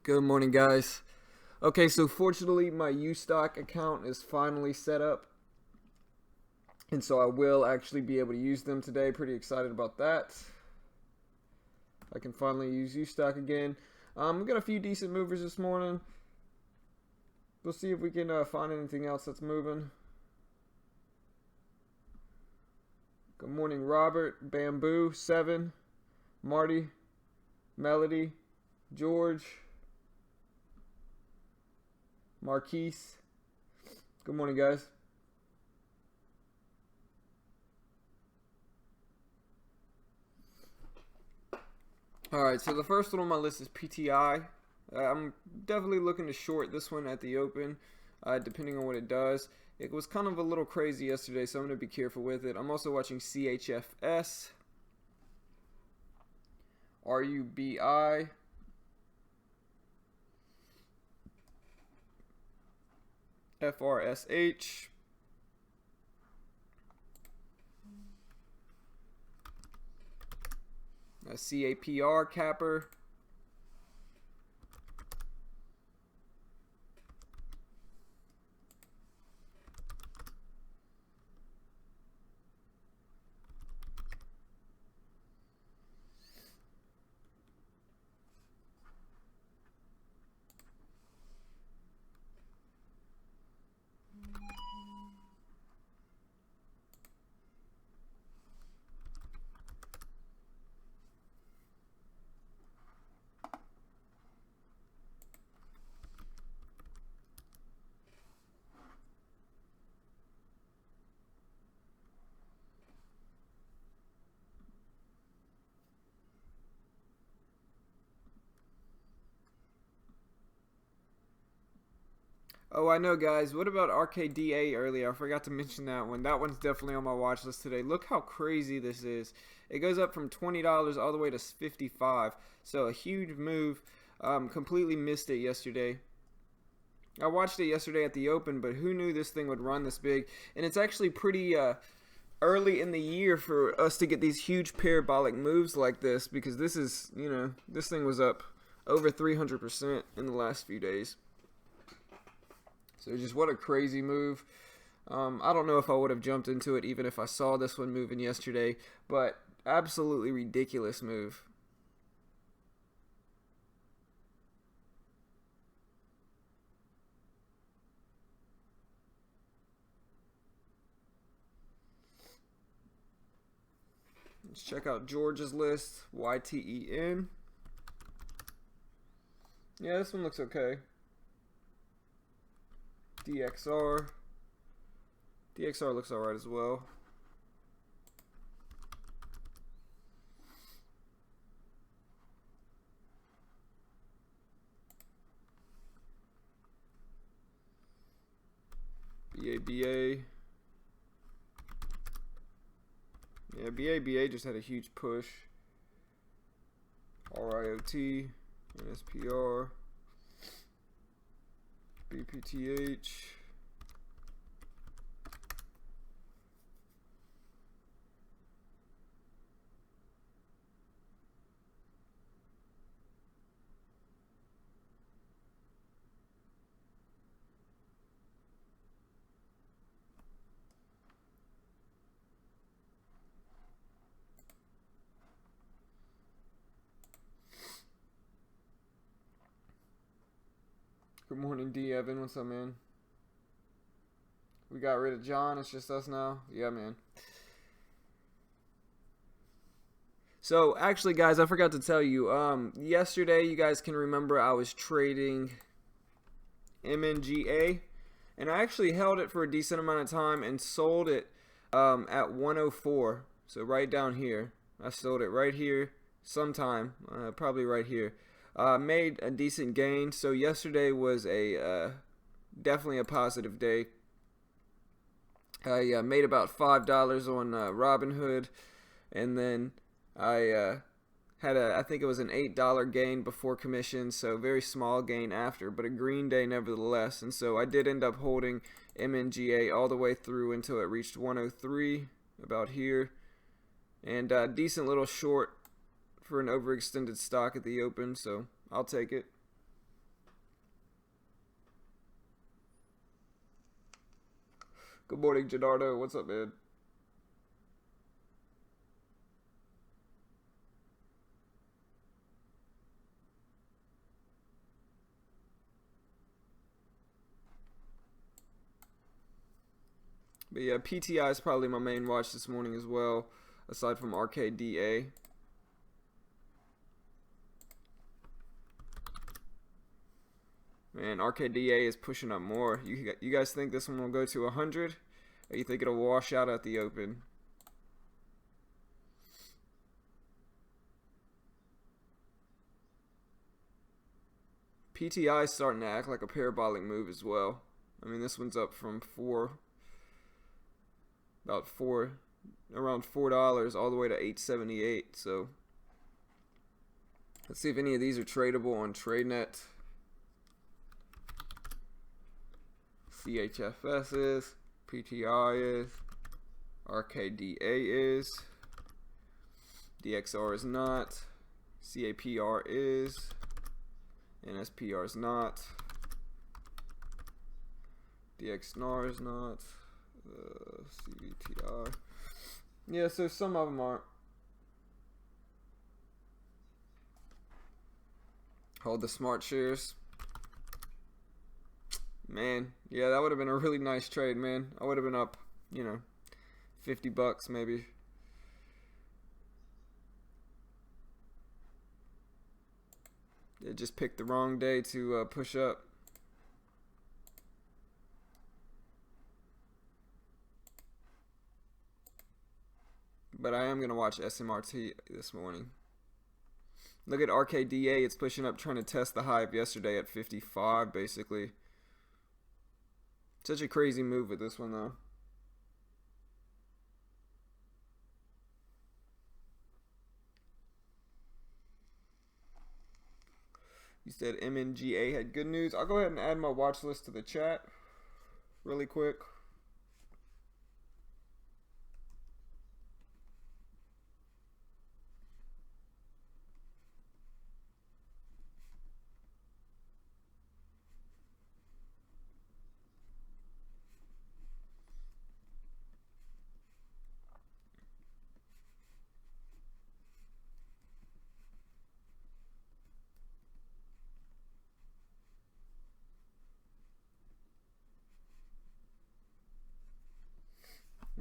Good morning, guys. Okay, so fortunately my Ustock account is finally set up, and so I will actually be able to use them today. Pretty excited about that. I can finally use Ustock again. We got a few decent movers this morning. We'll see if we can find anything else that's moving. Good morning, Robert, Bamboo, 7, Marty, Melody, George, Marquise. Good morning, guys. Alright, so the first one on my list is PTI. I'm definitely looking to short this one at the open, depending on what it does. It was kind of a little crazy yesterday, so I'm going to be careful with it. I'm also watching CHFS, RUBI, FRSH, a CAPR capper, Oh, I know, guys. What about RKDA earlier? I forgot to mention that one. That one's definitely on my watch list today. Look how crazy this is. It goes up from $20 all the way to $55. So a huge move. Completely missed it yesterday. I watched it yesterday at the open, but who knew this thing would run this big? And it's actually pretty early in the year for us to get these huge parabolic moves like this, because this is, this thing was up over 300% in the last few days. So just what a crazy move. I don't know if I would have jumped into it even if I saw this one moving yesterday, but absolutely ridiculous move. Let's check out George's list, YTEN. Yeah, this one looks okay. DXR looks alright as well. BABA. Yeah, BABA just had a huge push. RIOT, NSPR. BPTH. Good morning, D. Evan. What's up, man? We got rid of John. It's just us now. Yeah, man. So, actually, guys, I forgot to tell you. Yesterday, you guys can remember I was trading MNGA, and I actually held it for a decent amount of time and sold it at 104. So right down here. I sold it right here sometime, probably right here. Made a decent gain. So yesterday was a definitely a positive day. I made about $5 on Robinhood, and then I had I think it was an $8 gain before commission, so very small gain after, but a green day nevertheless. And so I did end up holding MNGA all the way through until it reached 103, about here, and decent little short for an overextended stock at the open, so I'll take it. Good morning, Gennardo. What's up, man? But yeah, PTI is probably my main watch this morning as well, aside from RKDA. Man, RKDA is pushing up more. You guys think this one will go to 100? Or you think it'll wash out at the open? PTI is starting to act like a parabolic move as well. I mean, this one's up from around $4 all the way to $8.78. So let's see if any of these are tradable on TradeNet. CHFS is, PTI is, RKDA is, DXR is not, CAPR is, NSPR is not, DXNR is not, CVTR. Yeah, so some of them aren't. Hold the smart shares. Man, yeah, that would have been a really nice trade, man. I would have been up, 50 bucks maybe. It just picked the wrong day to push up. But I am going to watch SMRT this morning. Look at RKDA. It's pushing up, trying to test the high of yesterday at 55, basically. Such a crazy move with this one, though. You said MNGA had good news. I'll go ahead and add my watch list to the chat really quick.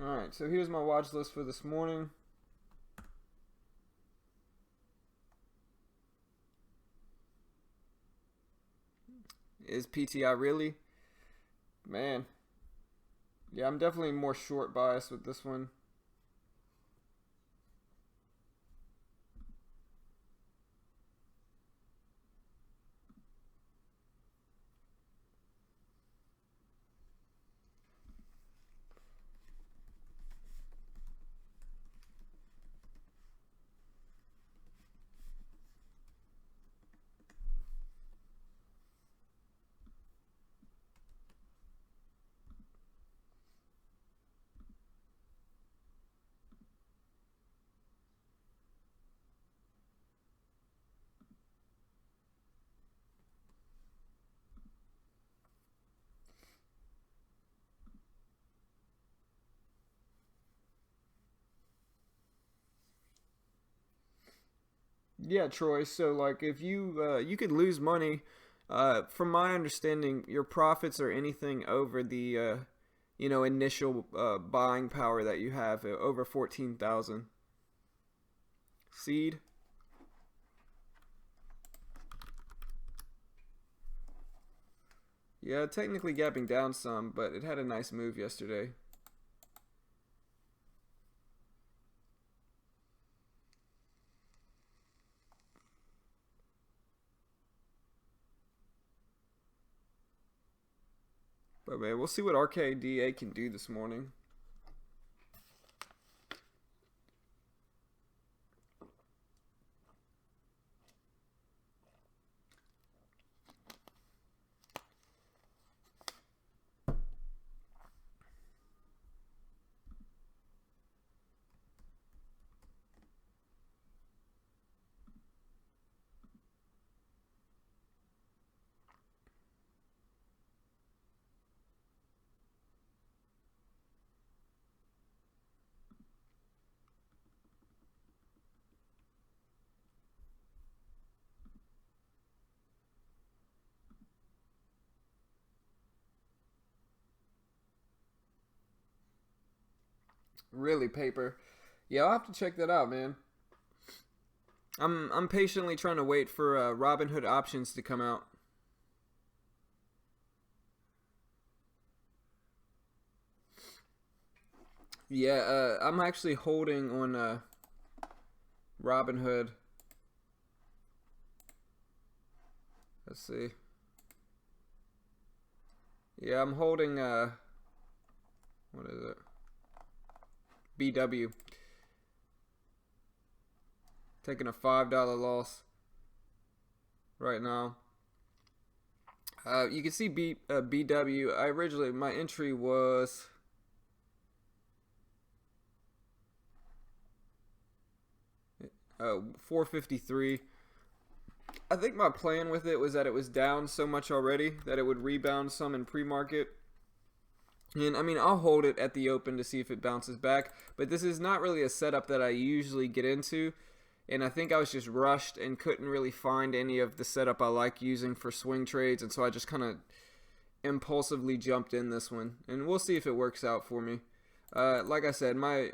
Alright, so here's my watch list for this morning. Is PTI really? Man. Yeah, I'm definitely more short biased with this one. Yeah, Troy. So like if you could lose money, from my understanding, your profits are anything over the initial buying power that you have over 14,000. Seed. Yeah, technically gapping down some, but it had a nice move yesterday. But man, we'll see what RKDA can do this morning. Really, paper. Yeah, I'll have to check that out, man. I'm patiently trying to wait for Robinhood options to come out. Yeah, I'm actually holding on Robinhood. Let's see. Yeah, I'm holding what is it? BW. Taking a $5 loss right now. You can see BW. I originally my entry was 453. I think my plan with it was that it was down so much already that it would rebound some in pre-market. And I mean, I'll hold it at the open to see if it bounces back. But this is not really a setup that I usually get into. And I think I was just rushed and couldn't really find any of the setup I like using for swing trades. And so I just kind of impulsively jumped in this one. And we'll see if it works out for me. Like I said, my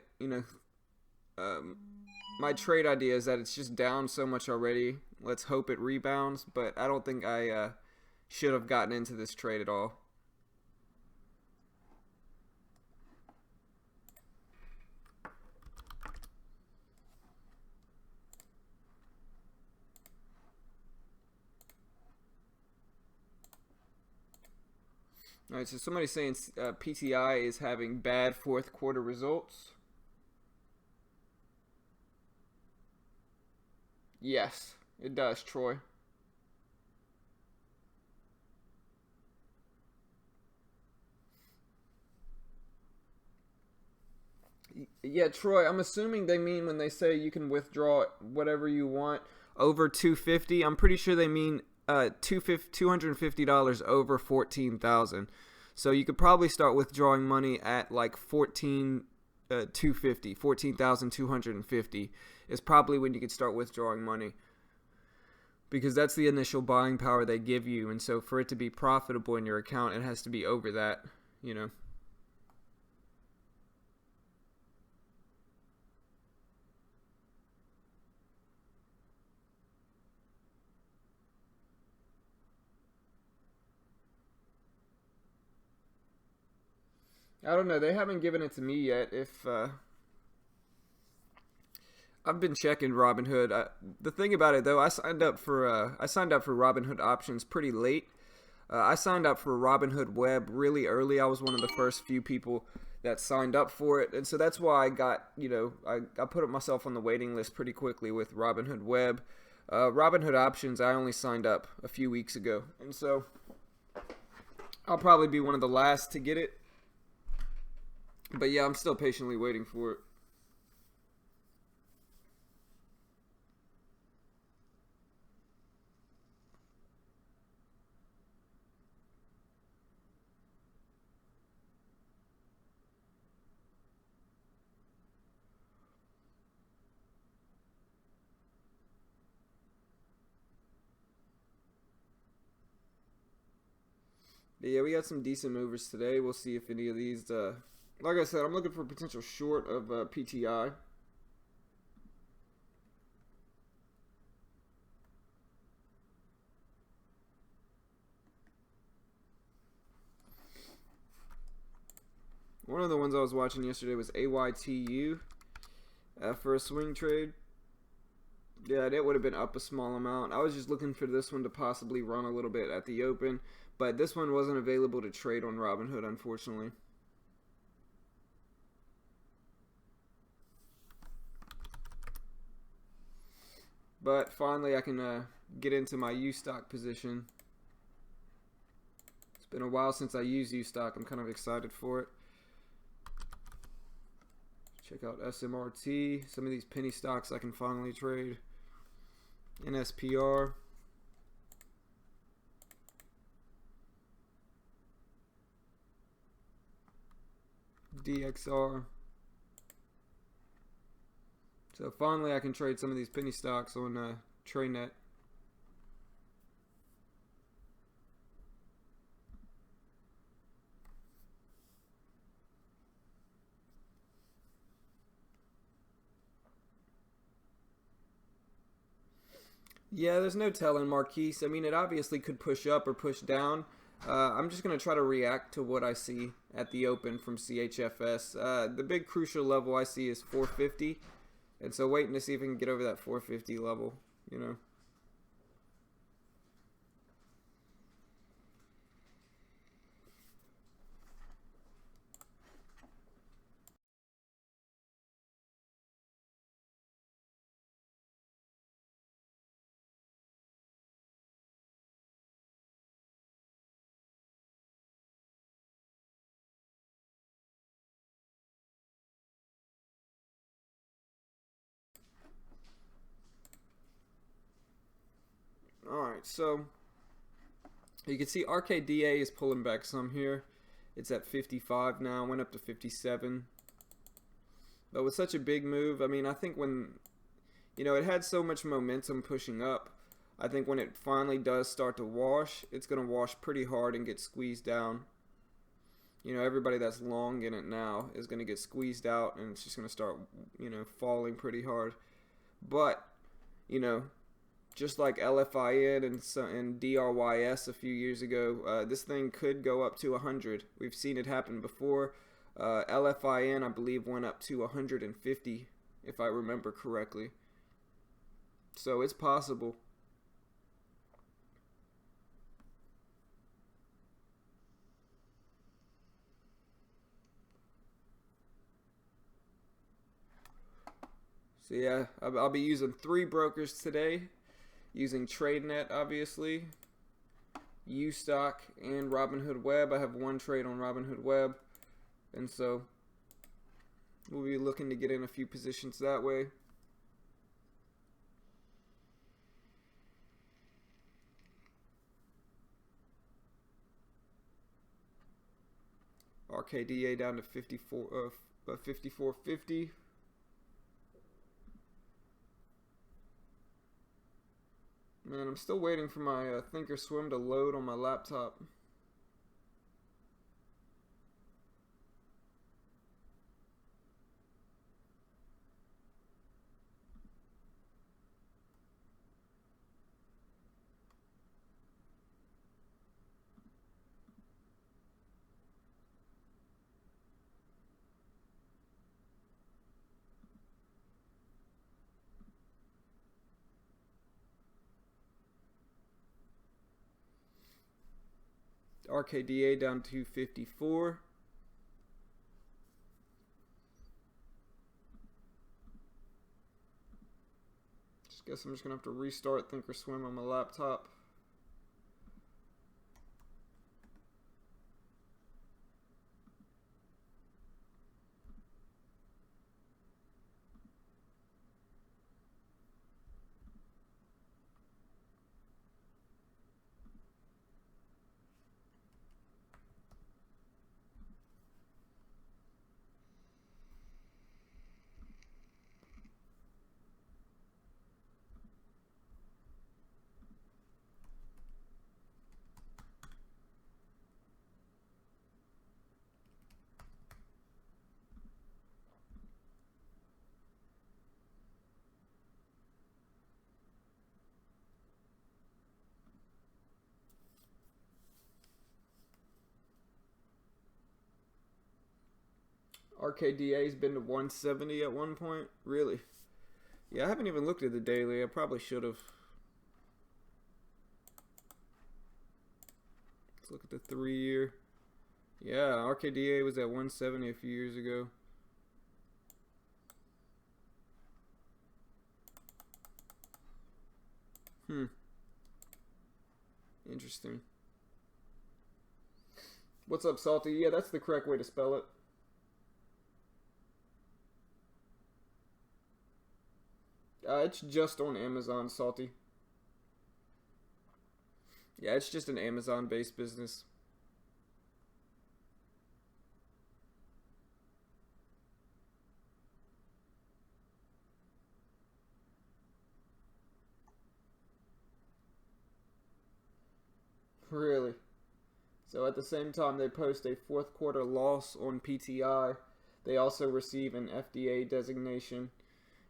trade idea is that it's just down so much already. Let's hope it rebounds. But I don't think I should have gotten into this trade at all. All right, so somebody's saying PTI is having bad fourth quarter results. Yes, it does, Troy. Yeah, Troy, I'm assuming they mean when they say you can withdraw whatever you want over 250. I'm pretty sure they mean $250 over 14,000. So you could probably start withdrawing money at like 14,250 is probably when you could start withdrawing money, because that's the initial buying power they give you. And so for it to be profitable in your account, it has to be over that, you know. I don't know. They haven't given it to me yet. If I've been checking Robinhood. The thing about it though, I signed up for Robinhood options pretty late. I signed up for Robinhood Web really early. I was one of the first few people that signed up for it, and so that's why I got I put up myself on the waiting list pretty quickly with Robinhood Web. Robinhood options, I only signed up a few weeks ago, and so I'll probably be one of the last to get it. But yeah, I'm still patiently waiting for it. But yeah, we got some decent movers today. We'll see if any of these. Like I said, I'm looking for a potential short of PTI. One of the ones I was watching yesterday was AYTU for a swing trade. Yeah, it would have been up a small amount. I was just looking for this one to possibly run a little bit at the open, but this one wasn't available to trade on Robinhood, unfortunately. But finally, I can get into my U stock position. It's been a while since I used U stock. I'm kind of excited for it. Check out SMRT. Some of these penny stocks I can finally trade. NSPR. DXR. So finally I can trade some of these penny stocks on TradeNet. Yeah, there's no telling Marquise. I mean, it obviously could push up or push down. I'm just going to try to react to what I see at the open from CHFS. The big crucial level I see is 450. And so waiting to see if we can get over that 450 level, you know. All right, so you can see RKDA is pulling back some here. It's at 55 now, went up to 57. But with such a big move, I mean, I think when, it had so much momentum pushing up, I think when it finally does start to wash, it's going to wash pretty hard and get squeezed down. Everybody that's long in it now is going to get squeezed out and it's just going to start, falling pretty hard. But, you know, just like LFIN and DRYS a few years ago, this thing could go up to 100. We've seen it happen before. LFIN, I believe, went up to 150, if I remember correctly. So it's possible. So yeah, I'll be using 3 brokers today. Using TradeNet, obviously, Ustock, and Robinhood Web. I have 1 trade on Robinhood Web. And so we'll be looking to get in a few positions that way. RKDA down to 54.50. Man, I'm still waiting for my Thinkorswim to load on my laptop. RKDA down to 54. Guess I'm just gonna have to restart Thinkorswim on my laptop. RKDA's been to 170 at one point. Really? Yeah, I haven't even looked at the daily. I probably should have. Let's look at the 3-year. Yeah, RKDA was at 170 a few years ago. Interesting. What's up, Salty? Yeah, that's the correct way to spell it. It's just on Amazon, Salty. Yeah, it's just an Amazon-based business. Really? So at the same time they post a 4th quarter loss on PTI, they also receive an FDA designation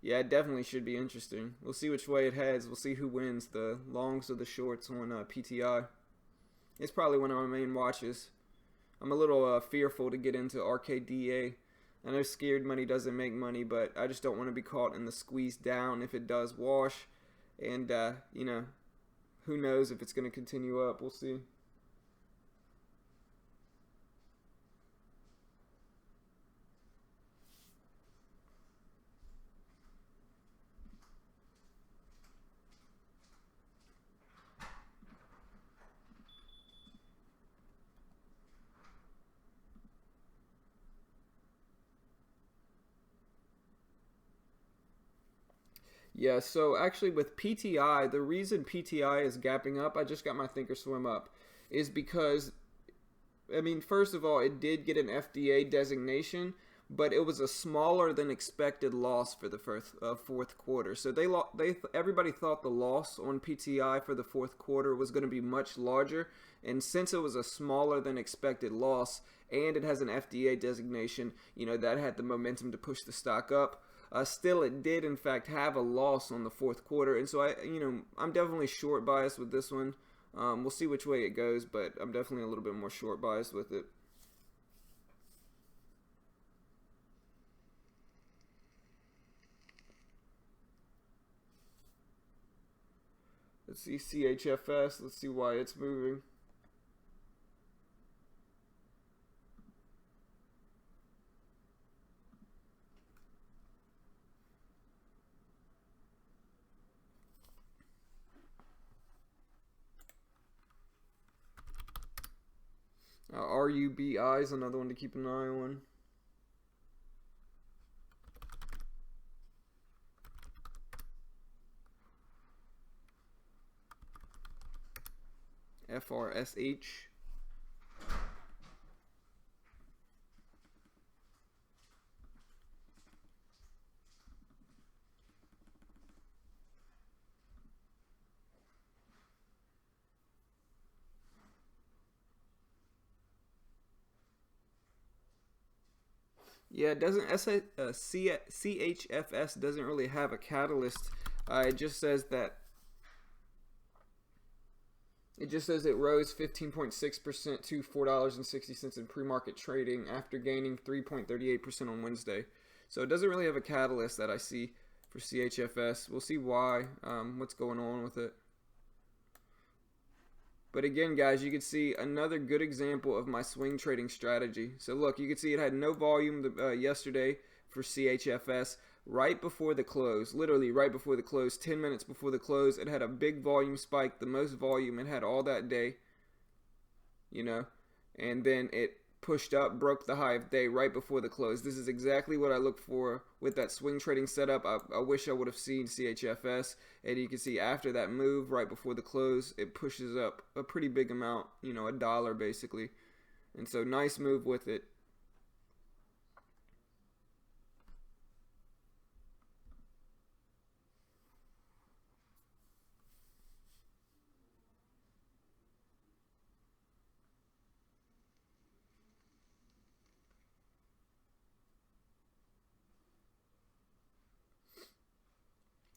Yeah, it definitely should be interesting. We'll see which way it heads. We'll see who wins, the longs or the shorts on PTI. It's probably one of my main watches. I'm a little fearful to get into RKDA. I know scared money doesn't make money, but I just don't want to be caught in the squeeze down if it does wash. And, who knows if it's going to continue up. We'll see. Yeah, so actually with PTI, the reason PTI is gapping up, I just got my thinkorswim up, is because, I mean, first of all, it did get an FDA designation, but it was a smaller than expected loss for the fourth quarter. So everybody thought the loss on PTI for the fourth quarter was going to be much larger, and since it was a smaller than expected loss and it has an FDA designation, that had the momentum to push the stock up. Still, it did in fact have a loss on the fourth quarter, and so I'm definitely short biased with this one. We'll see which way it goes, but I'm definitely a little bit more short biased with it. Let's see CHFS. Let's see why it's moving. RUBI is another one to keep an eye on. FRSH. Yeah, it doesn't CHFS doesn't really have a catalyst. It just says it rose 15.6% to $4.60 in pre-market trading after gaining 3.38% on Wednesday. So it doesn't really have a catalyst that I see for CHFS. We'll see why, what's going on with it. But again, guys, you can see another good example of my swing trading strategy. So look, you can see it had no volume yesterday for CHFS right before the close, literally right before the close, 10 minutes before the close. It had a big volume spike, the most volume it had all that day, and then it pushed up, broke the high of day right before the close. This is exactly what I look for with that swing trading setup. I wish I would have seen CHFS, and you can see after that move right before the close, it pushes up a pretty big amount, $1 basically, and so nice move with it.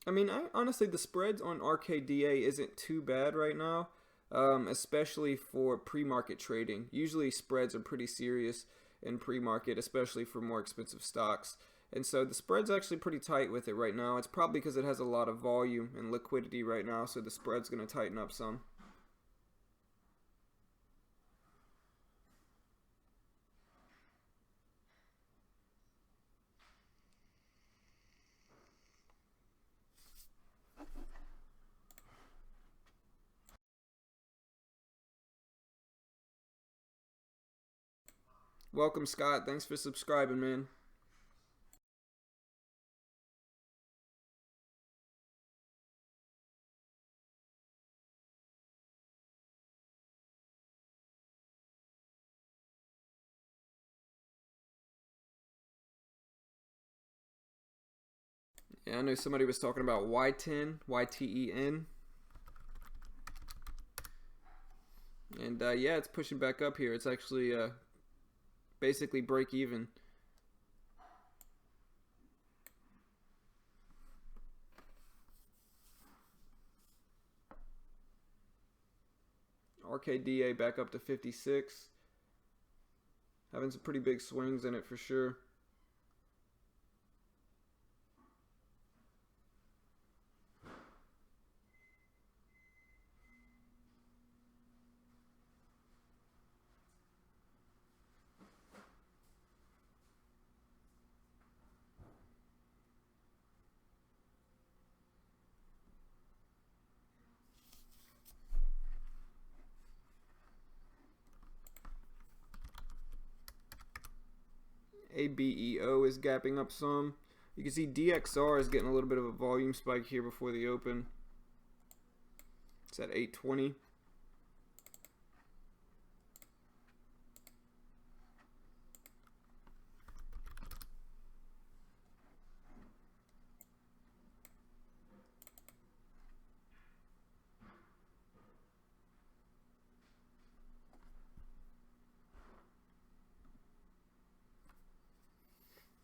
I mean, honestly, the spreads on RKDA isn't too bad right now, especially for pre-market trading. Usually spreads are pretty serious in pre-market, especially for more expensive stocks. And so the spread's actually pretty tight with it right now. It's probably because it has a lot of volume and liquidity right now, so the spread's going to tighten up some. Welcome, Scott. Thanks for subscribing, man. Yeah, I know somebody was talking about Y10, YTEN. And yeah, it's pushing back up here. It's actually basically break even. RKDA back up to 56. Having some pretty big swings in it for sure. ABEO is gapping up some. You can see DXR is getting a little bit of a volume spike here before the open. It's at 820.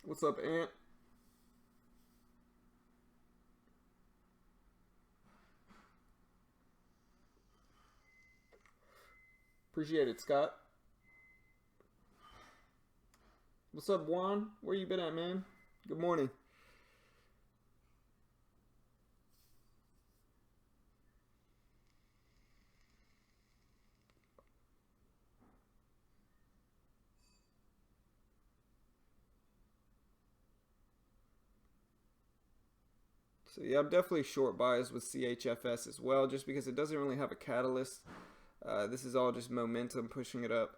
What's up, Ant? Appreciate it, Scott. What's up, Juan? Where you been at, man? Good morning. So yeah, I'm definitely short biased with CHFS as well, just because it doesn't really have a catalyst. This is all just momentum pushing it up.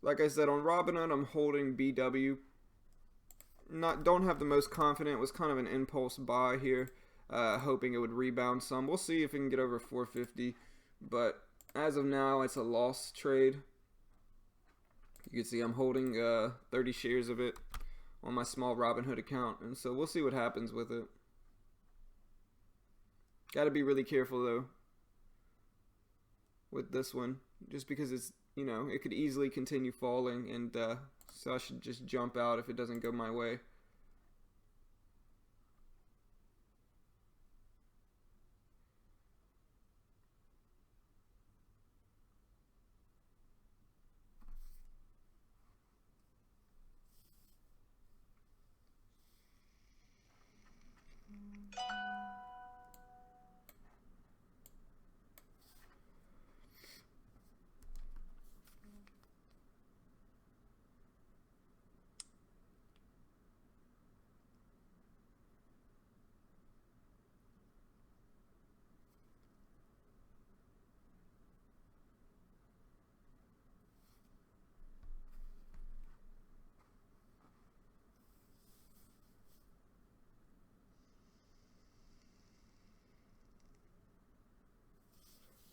Like I said, on Robinhood, I'm holding BW. Don't have the most confident. It was kind of an impulse buy here, hoping it would rebound some. We'll see if it can get over 450, but as of now, it's a loss trade. You can see I'm holding 30 shares of it on my small Robinhood account, and so we'll see what happens with it. Got to be really careful though with this one, just because it's, you know, it could easily continue falling, and so I should just jump out if it doesn't go my way.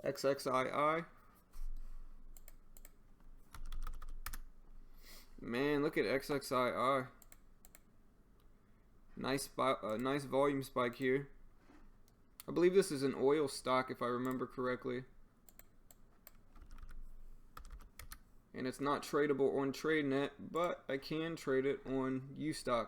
XXII. Man, look at XXII. Nice volume spike here. I believe this is an oil stock if I remember correctly. And it's not tradable on TradeNet, but I can trade it on Ustock.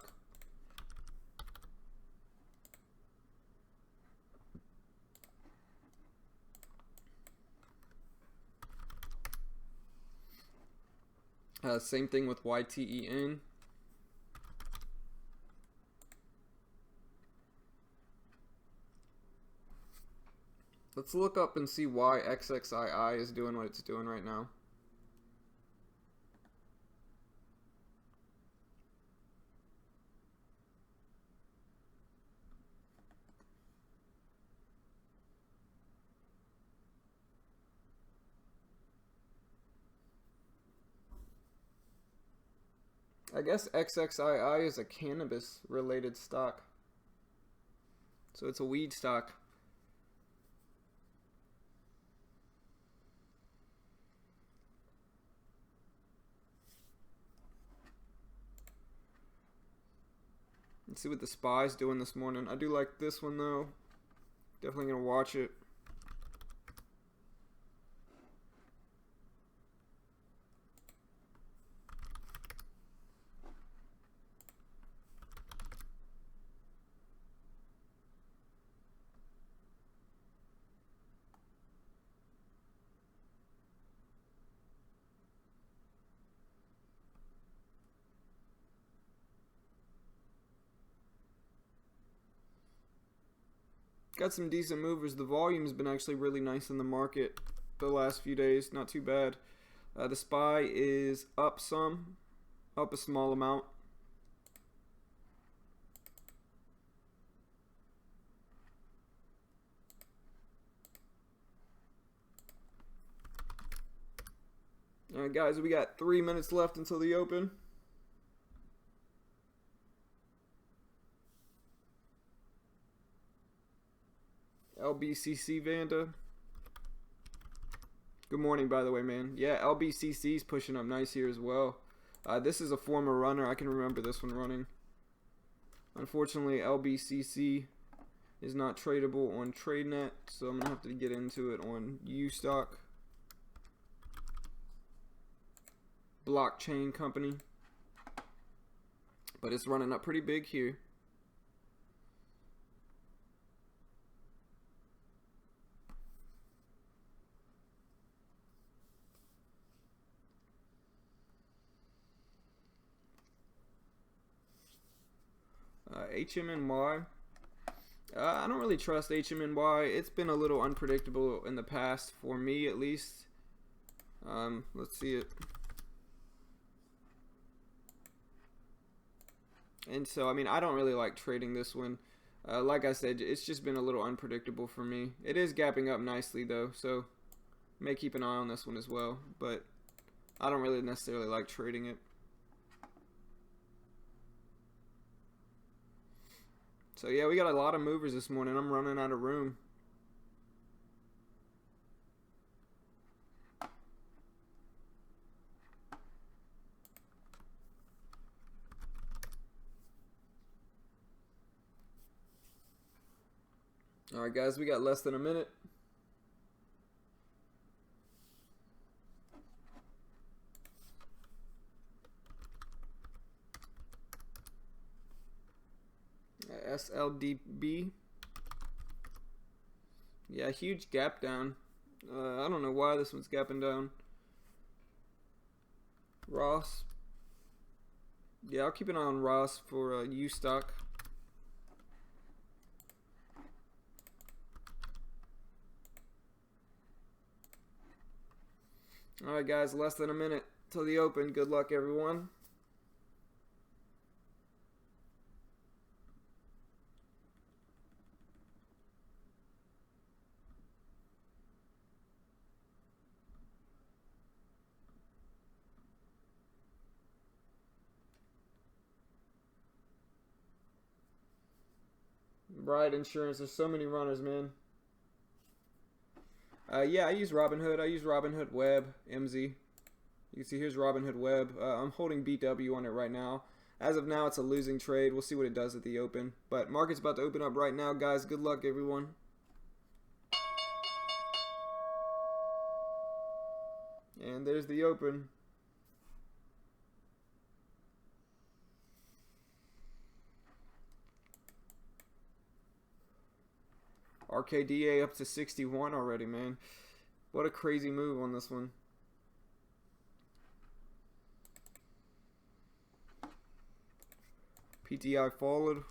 Same thing with YTEN. Let's look up and see why XXII is doing what it's doing right now. I guess XXII is a cannabis related stock. So it's a weed stock. Let's see what the SPY's doing this morning. I do like this one though. Definitely gonna watch it. Got some decent movers. The volume's been actually really nice in the market the last few days. Not too bad. The SPY is up some, up a small amount. Alright guys, we got 3 minutes left until the open. LBCC Vanda. Good morning, by the way, man. Yeah, LBCC's pushing up nice here as well. This is a former runner. I can remember this one running. Unfortunately, LBCC is not tradable on TradeNet, so I'm going to have to get into it on Ustock. Blockchain company. But it's running up pretty big here. HMNY. I don't really trust HMNY. It's been a little unpredictable in the past, for me at least. Let's see it. And so, I mean, I don't really like trading this one. Like I said, it's just been a little unpredictable for me. It is gapping up nicely, though, so may keep an eye on this one as well. But I don't really necessarily like trading it. So yeah, we got a lot of movers this morning. I'm running out of room. Alright guys, we got less than a minute. SLDB. Yeah, huge gap down. I don't know why this one's gapping down. Ross. Yeah, I'll keep an eye on Ross for Ustock. Alright guys, less than a minute till the open. Good luck everyone. Ride insurance. There's so many runners, man. Yeah, I use Robinhood. I use Robinhood Web, MZ. You can see here's Robinhood Web. I'm holding BW on it right now. As of now, it's a losing trade. We'll see what it does at the open. But market's about to open up right now, guys. Good luck, everyone. And there's the open. RKDA up to 61 already, man. What a crazy move on this one. PTI followed.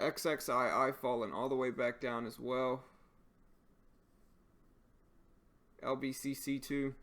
XXII fallen all the way back down as well. LBCC2.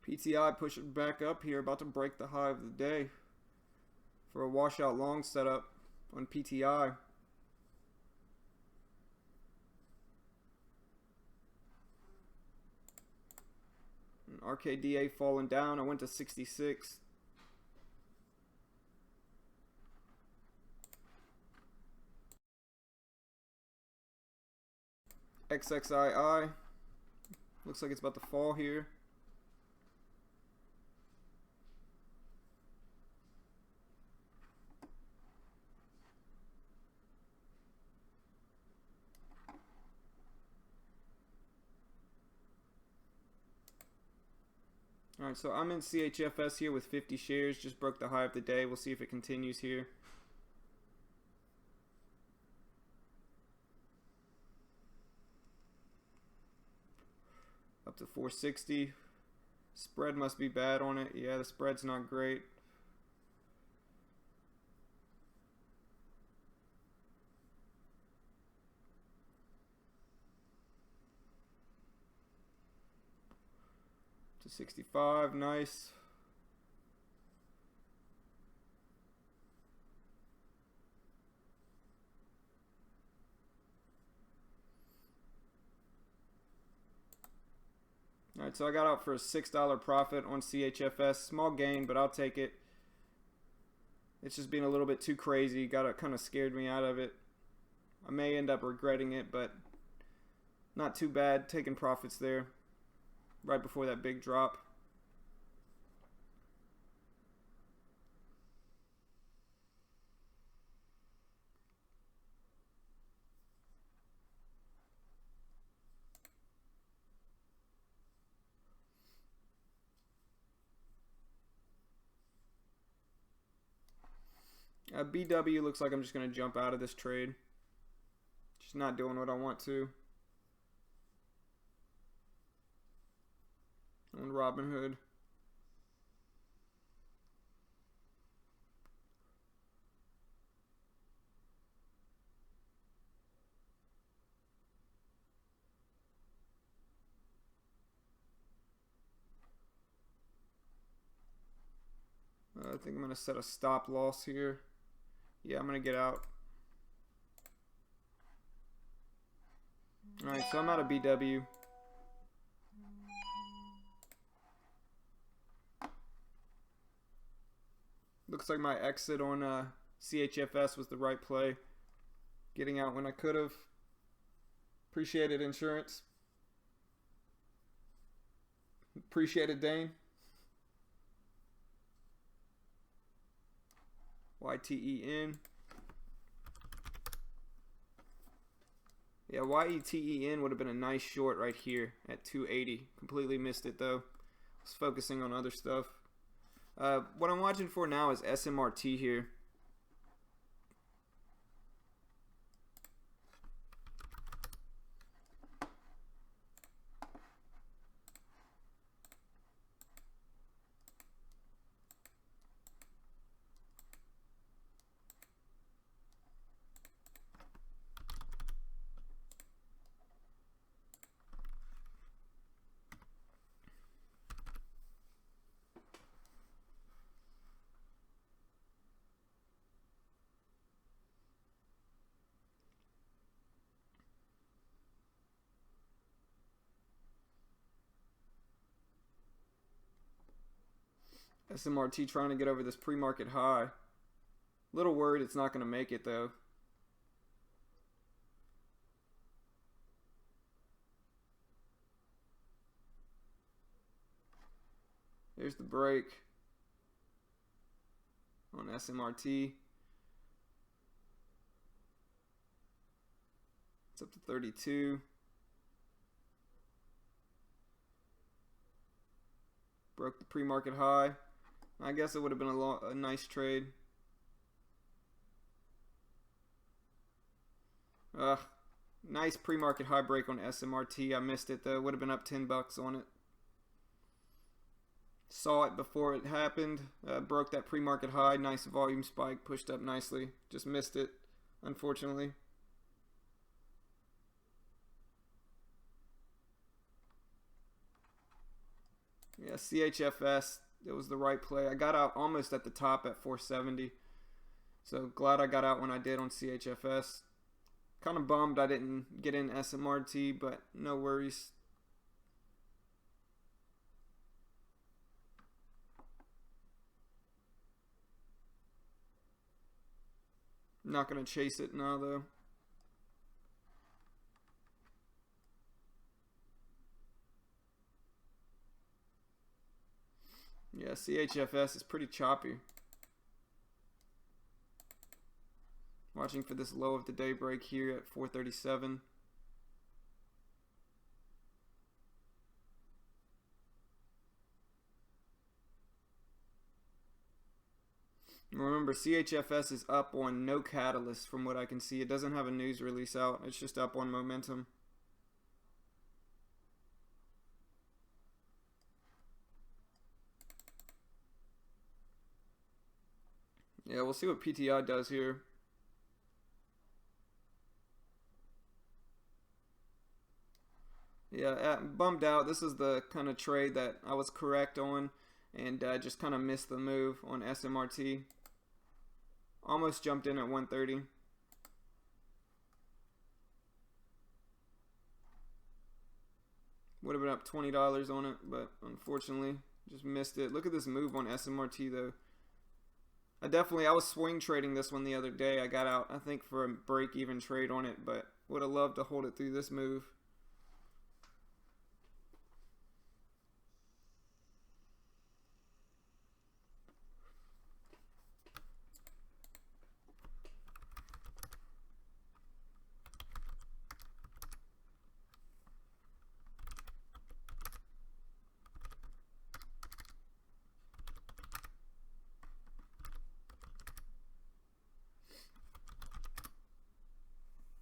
PTI pushing back up here, about to break the high of the day for a washout long setup. on PTI. And RKDA falling down. I went to 66. XXII. Looks like it's about to fall here. Alright, so I'm in CHFS here with 50 shares. Just broke the high of the day. We'll see if it continues here. Up to 460. Spread must be bad on it. Yeah, the spread's not great. To 65, nice. Alright, so I got out for a $6 profit on CHFS. Small gain, but I'll take it. It's just being a little bit too crazy. Kind of scared me out of it. I may end up regretting it, but not too bad. Taking profits there right before that big drop. BW looks like I'm just going to jump out of this trade. Just not doing what I want to. On Robinhood. I think I'm going to set a stop loss here. Yeah, I'm going to get out. Alright, so I'm out of BW. Looks like my exit on CHFS was the right play. Getting out when I could have. Appreciated insurance. Appreciated Dane. YTEN. Yeah, YETEN would have been a nice short right here at 280. Completely missed it though. Was focusing on other stuff. What I'm watching for now is SMRT here. SMRT trying to get over this pre-market high. Little worried it's not going to make it though. There's the break on SMRT. It's up to 32. Broke the pre-market high. I guess it would have been a nice trade. Nice pre-market high break on SMRT. I missed it though. Would have been up 10 bucks on it. Saw it before it happened. Broke that pre-market high. Nice volume spike. Pushed up nicely. Just missed it, unfortunately. Yeah, CHFS. It was the right play. I got out almost at the top at 470. So glad I got out when I did on CHFS. Kind of bummed I didn't get in SMRT, but no worries. Not going to chase it now, though. Yeah, CHFS is pretty choppy. Watching for this low of the day break here at 437. Remember, CHFS is up on no catalyst from what I can see. It doesn't have a news release out. It's just up on momentum. Yeah, we'll see what PTI does here. Yeah, bummed out. This is the kind of trade that I was correct on, and just kind of missed the move on SMRT. Almost jumped in at 130. Would have been up $20 on it, but unfortunately just missed it. Look at this move on SMRT though. I was swing trading this one the other day. I got out, I think, for a break-even trade on it, but would have loved to hold it through this move.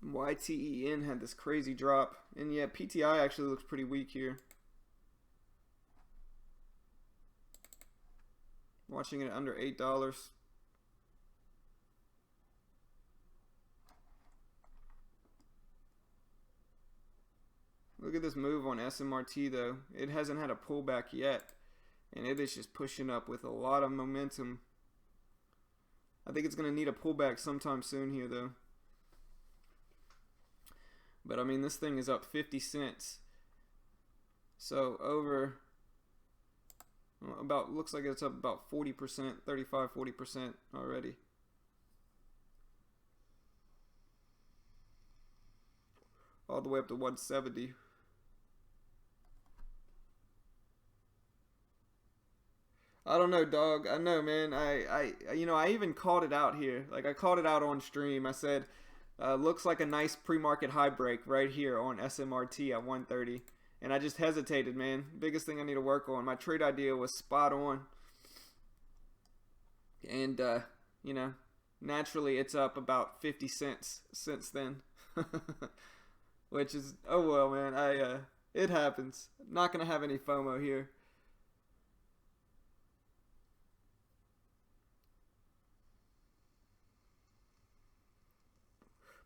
YTEN had this crazy drop. And yeah, PTI actually looks pretty weak here. Watching it under $8. Look at this move on SMRT though. It hasn't had a pullback yet. And it is just pushing up with a lot of momentum. I think it's going to need a pullback sometime soon here though. But I mean, this thing is up 50 cents. So over about, looks like it's up about 40%, 35, 40% already. All the way up to 170. I don't know, dog. I know, man. You know, I even called it out here. Like, I called it out on stream. I said, looks like a nice pre-market high break right here on SMRT at 130. And I just hesitated, man. Biggest thing I need to work on. My trade idea was spot on. And, you know, naturally it's up about 50 cents since then. Which is, oh well, man. It happens. Not going to have any FOMO here.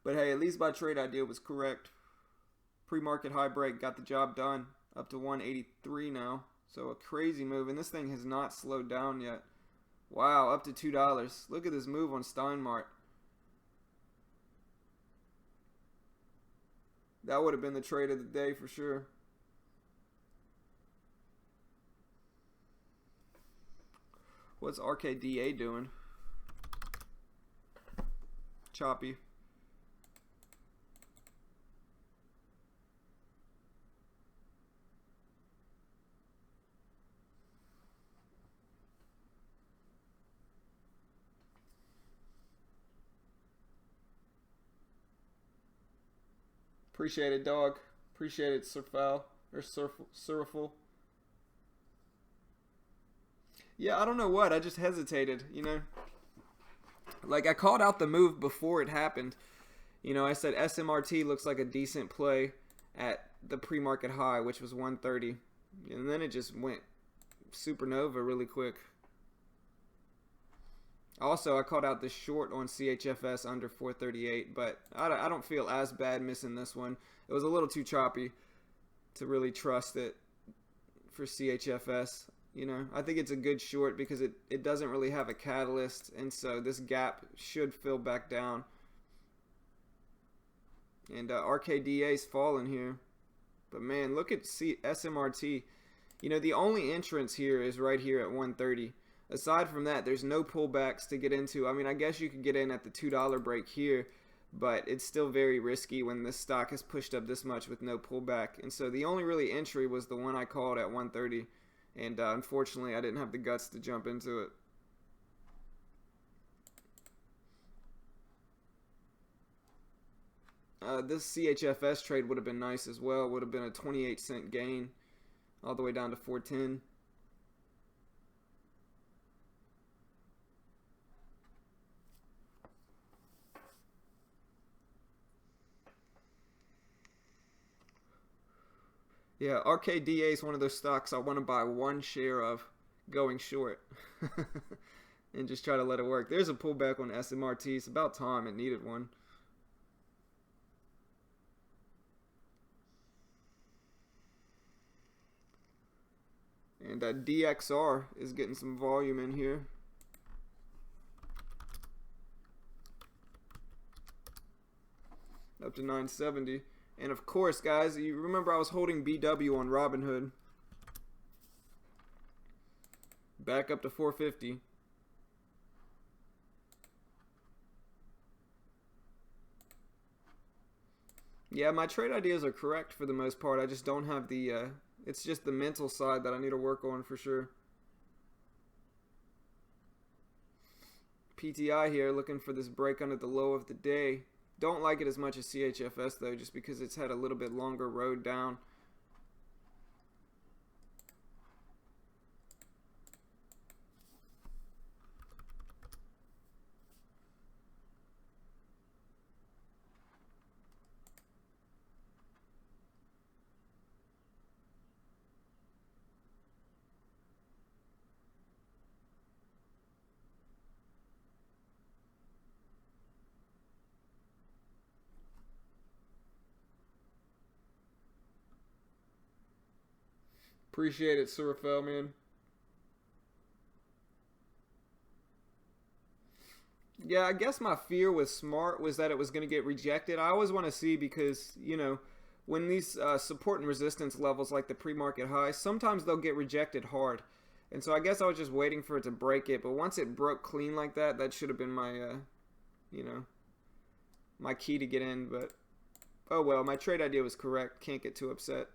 But hey, at least my trade idea was correct. Pre-market high break got the job done. Up to 183 now. So a crazy move. And this thing has not slowed down yet. Wow, up to $2. Look at this move on Steinmart. That would have been the trade of the day for sure. What's RKDA doing? Choppy. Appreciate it, dog. Appreciate it, Surfal or Surful. Yeah, I don't know what. I just hesitated, you know. Like, I called out the move before it happened. You know, I said SMRT looks like a decent play at the pre-market high, which was 130. And then it just went supernova really quick. Also, I called out this short on CHFS under 438, but I don't feel as bad missing this one. It was a little too choppy to really trust it for CHFS. You know, I think it's a good short because it doesn't really have a catalyst, and so this gap should fill back down. And RKDA's falling here. But man, look at SMRT. You know, the only entrance here is right here at 130. Aside from that, there's no pullbacks to get into. I mean, I guess you could get in at the $2 break here, but it's still very risky when this stock is pushed up this much with no pullback. And so the only really entry was the one I called at 130. And unfortunately, I didn't have the guts to jump into it. This CHFS trade would have been nice as well. Would have been a 28-cent gain all the way down to 410. Yeah, RKDA is one of those stocks I want to buy one share of going short and just try to let it work. There's a pullback on SMRT. It's about time it needed one. And DXR is getting some volume in here. Up to 970. And of course, guys, you remember I was holding BW on Robinhood. Back up to 450. Yeah, my trade ideas are correct for the most part. I just don't have the, it's just the mental side that I need to work on for sure. PTI here looking for this break under the low of the day. Don't like it as much as CHFS though, just because it's had a little bit longer road down. Appreciate it, Surafel, man. Yeah, I guess my fear with Smart was that it was going to get rejected. I always want to see because, you know, when these support and resistance levels like the pre-market high, sometimes they'll get rejected hard. And so I guess I was just waiting for it to break it. But once it broke clean like that, that should have been my, you know, my key to get in. But, oh well, my trade idea was correct. Can't get too upset.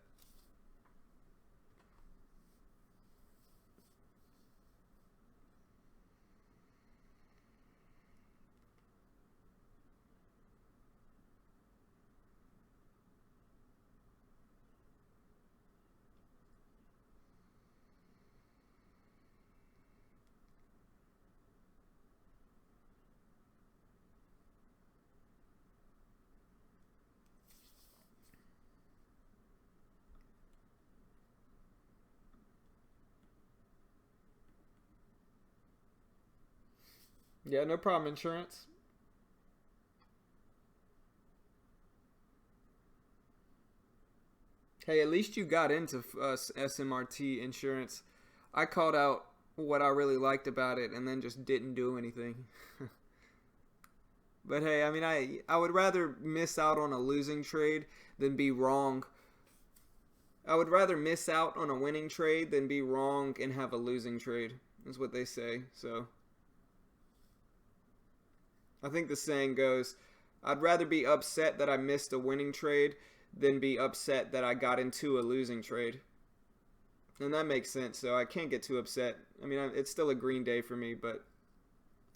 Yeah, no problem, insurance. Hey, at least you got into SMRT insurance. I called out what I really liked about it and then just didn't do anything. But hey, I mean, I would rather miss out on a losing trade than be wrong. I would rather miss out on a winning trade than be wrong and have a losing trade, is what they say. So I think the saying goes, I'd rather be upset that I missed a winning trade than be upset that I got into a losing trade. And that makes sense, so I can't get too upset. I mean, it's still a green day for me, but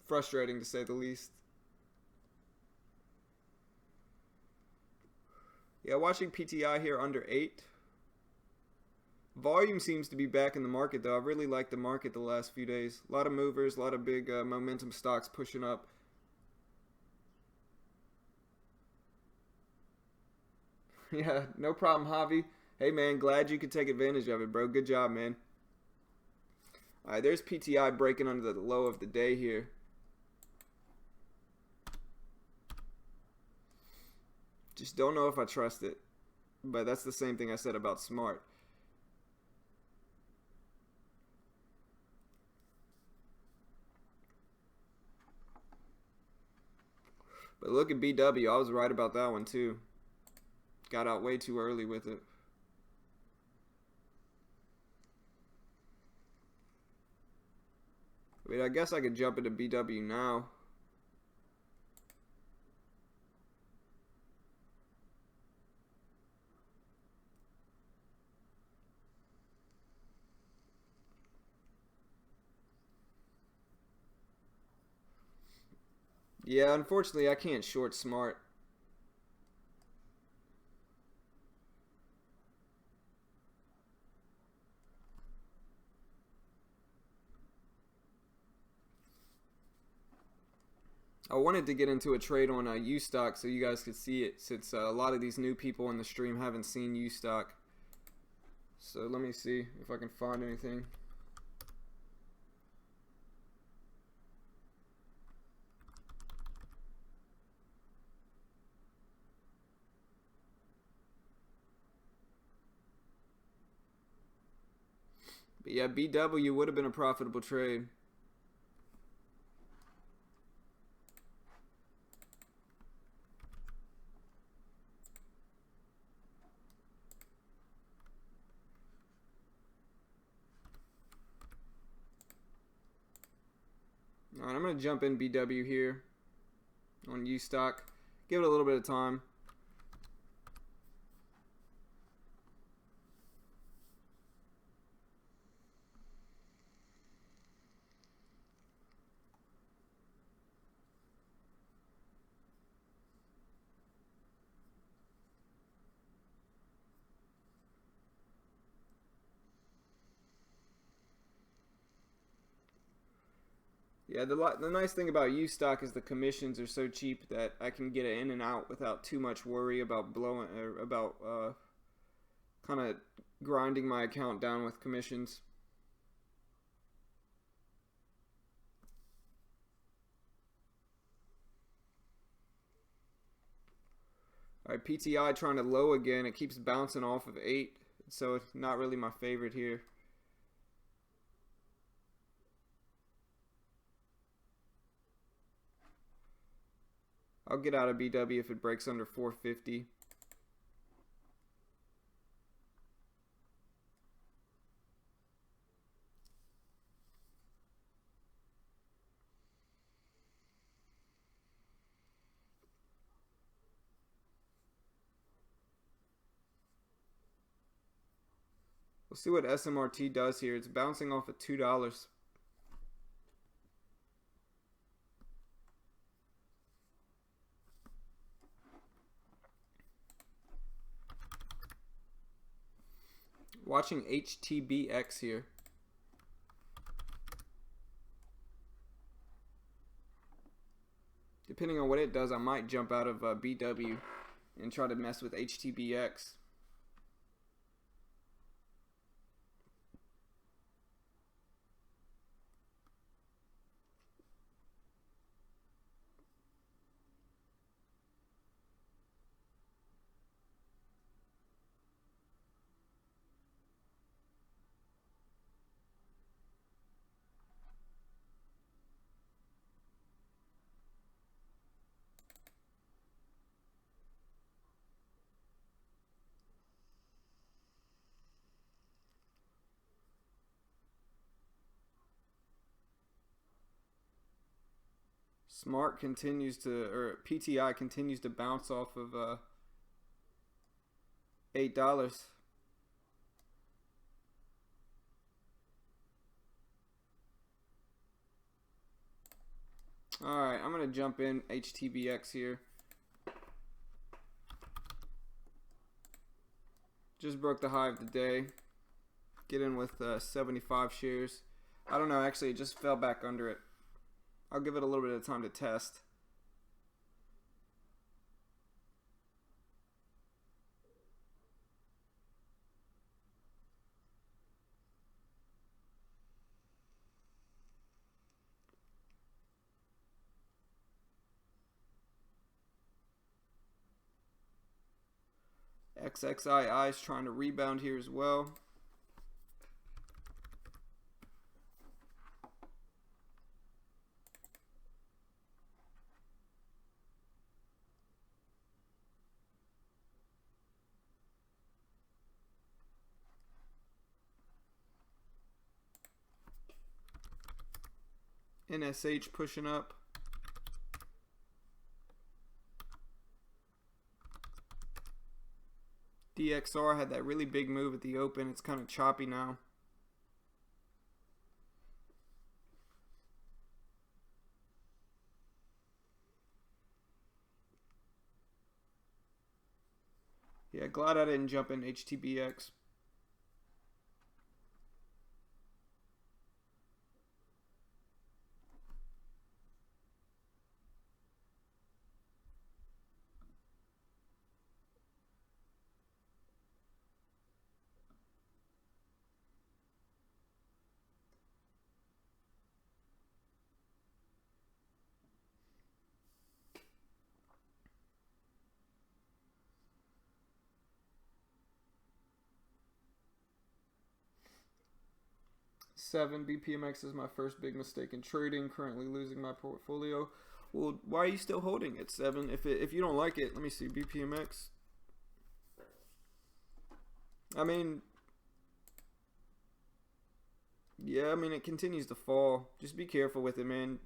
frustrating to say the least. Yeah, watching PTI here under 8. Volume seems to be back in the market, though. I really like the market the last few days. A lot of movers, a lot of big momentum stocks pushing up. Yeah, no problem, Javi. Hey, man, glad you could take advantage of it, bro. Good job, man. All right, there's PTI breaking under the low of the day here. Just don't know if I trust it. But that's the same thing I said about Smart. But look at BW. I was right about that one too. Got out way too early with it. Wait, I guess I could jump into BW now. Yeah, unfortunately, I can't short smart. I wanted to get into a trade on U stock so you guys could see it, since a lot of these new people in the stream haven't seen U stock. So let me see if I can find anything. But yeah, BW would have been a profitable trade. Alright, I'm going to jump in BW here on U stock. Give it a little bit of time. Yeah, the nice thing about U stock is the commissions are so cheap that I can get it in and out without too much worry about blowing or about kind of grinding my account down with commissions. Alright, PTI trying to low again. It keeps bouncing off of 8, so it's not really my favorite here. I'll get out of BW if it breaks under 450. We'll see what SMRT does here. It's bouncing off at $2. Watching HTBX here. Depending on what it does, I might jump out of BW and try to mess with HTBX. Smart continues to, or PTI continues to bounce off of $8. Alright, I'm going to jump in HTBX here. Just broke the high of the day. Get in with 75 shares. I don't know, actually it just fell back under it. I'll give it a little bit of time to test. XXII is trying to rebound here as well. NSH pushing up. DXR had that really big move at the open. It's kind of choppy now. Yeah, glad I didn't jump in HTBX. Seven BPMX is my first big mistake in trading. Currently losing my portfolio. Well, why are you still holding it? 7. If you don't like it, let me see BPMX. I mean, yeah, I mean it continues to fall. Just be careful with it, man.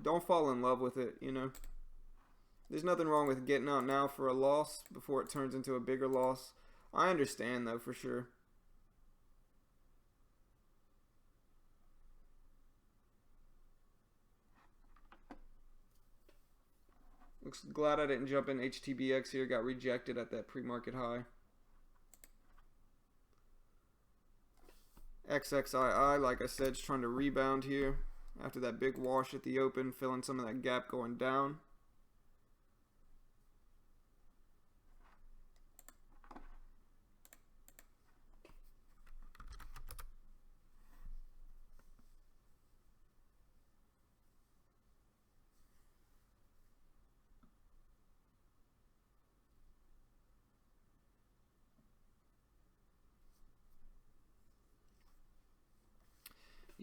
Don't fall in love with it. You know, there's nothing wrong with getting out now for a loss before it turns into a bigger loss. I understand though for sure. Looks glad I didn't jump in HTBX here. Got rejected at that pre-market high. XXII, like I said, is trying to rebound here after that big wash at the open, filling some of that gap going down.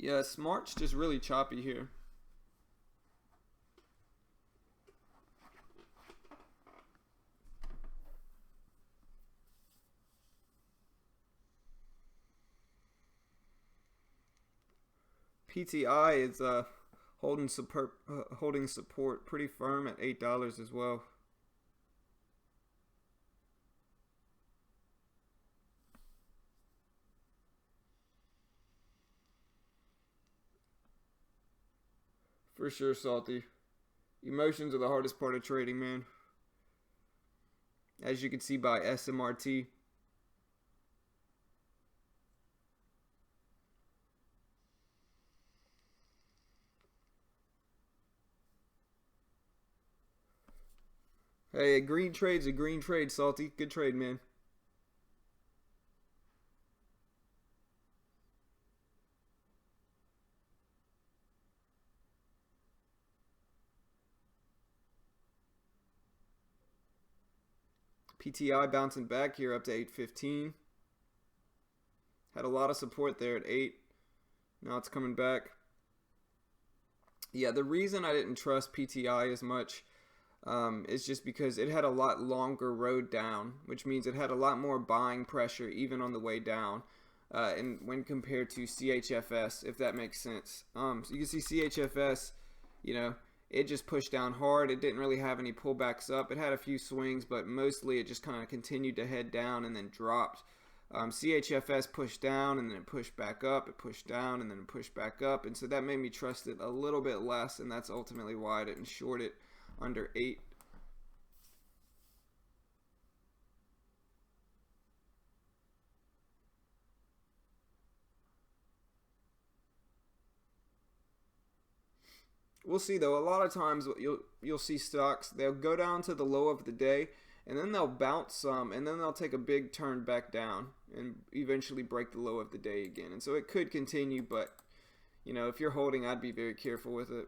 Yes, March just really choppy here. PTI is holding support pretty firm at $8 as well. For sure, Salty. Emotions are the hardest part of trading, man. As you can see by SMRT. Hey, a green trade's a green trade, Salty. Good trade, man. PTI bouncing back here up to 815. Had a lot of support there at 8. Now it's coming back. Yeah, the reason I didn't trust PTI as much is just because it had a lot longer road down, which means it had a lot more buying pressure even on the way down, and when compared to CHFS, if that makes sense. So you can see CHFS, you know, it just pushed down hard. It didn't really have any pullbacks up. It had a few swings, but mostly it just kind of continued to head down and then dropped. CHFS pushed down and then it pushed back up. It pushed down and then it pushed back up. And so that made me trust it a little bit less, and that's ultimately why I didn't short it under 8. We'll see though. A lot of times you'll see stocks, they'll go down to the low of the day and then they'll bounce some and then they'll take a big turn back down and eventually break the low of the day again. And so it could continue, but you know, if you're holding, I'd be very careful with it.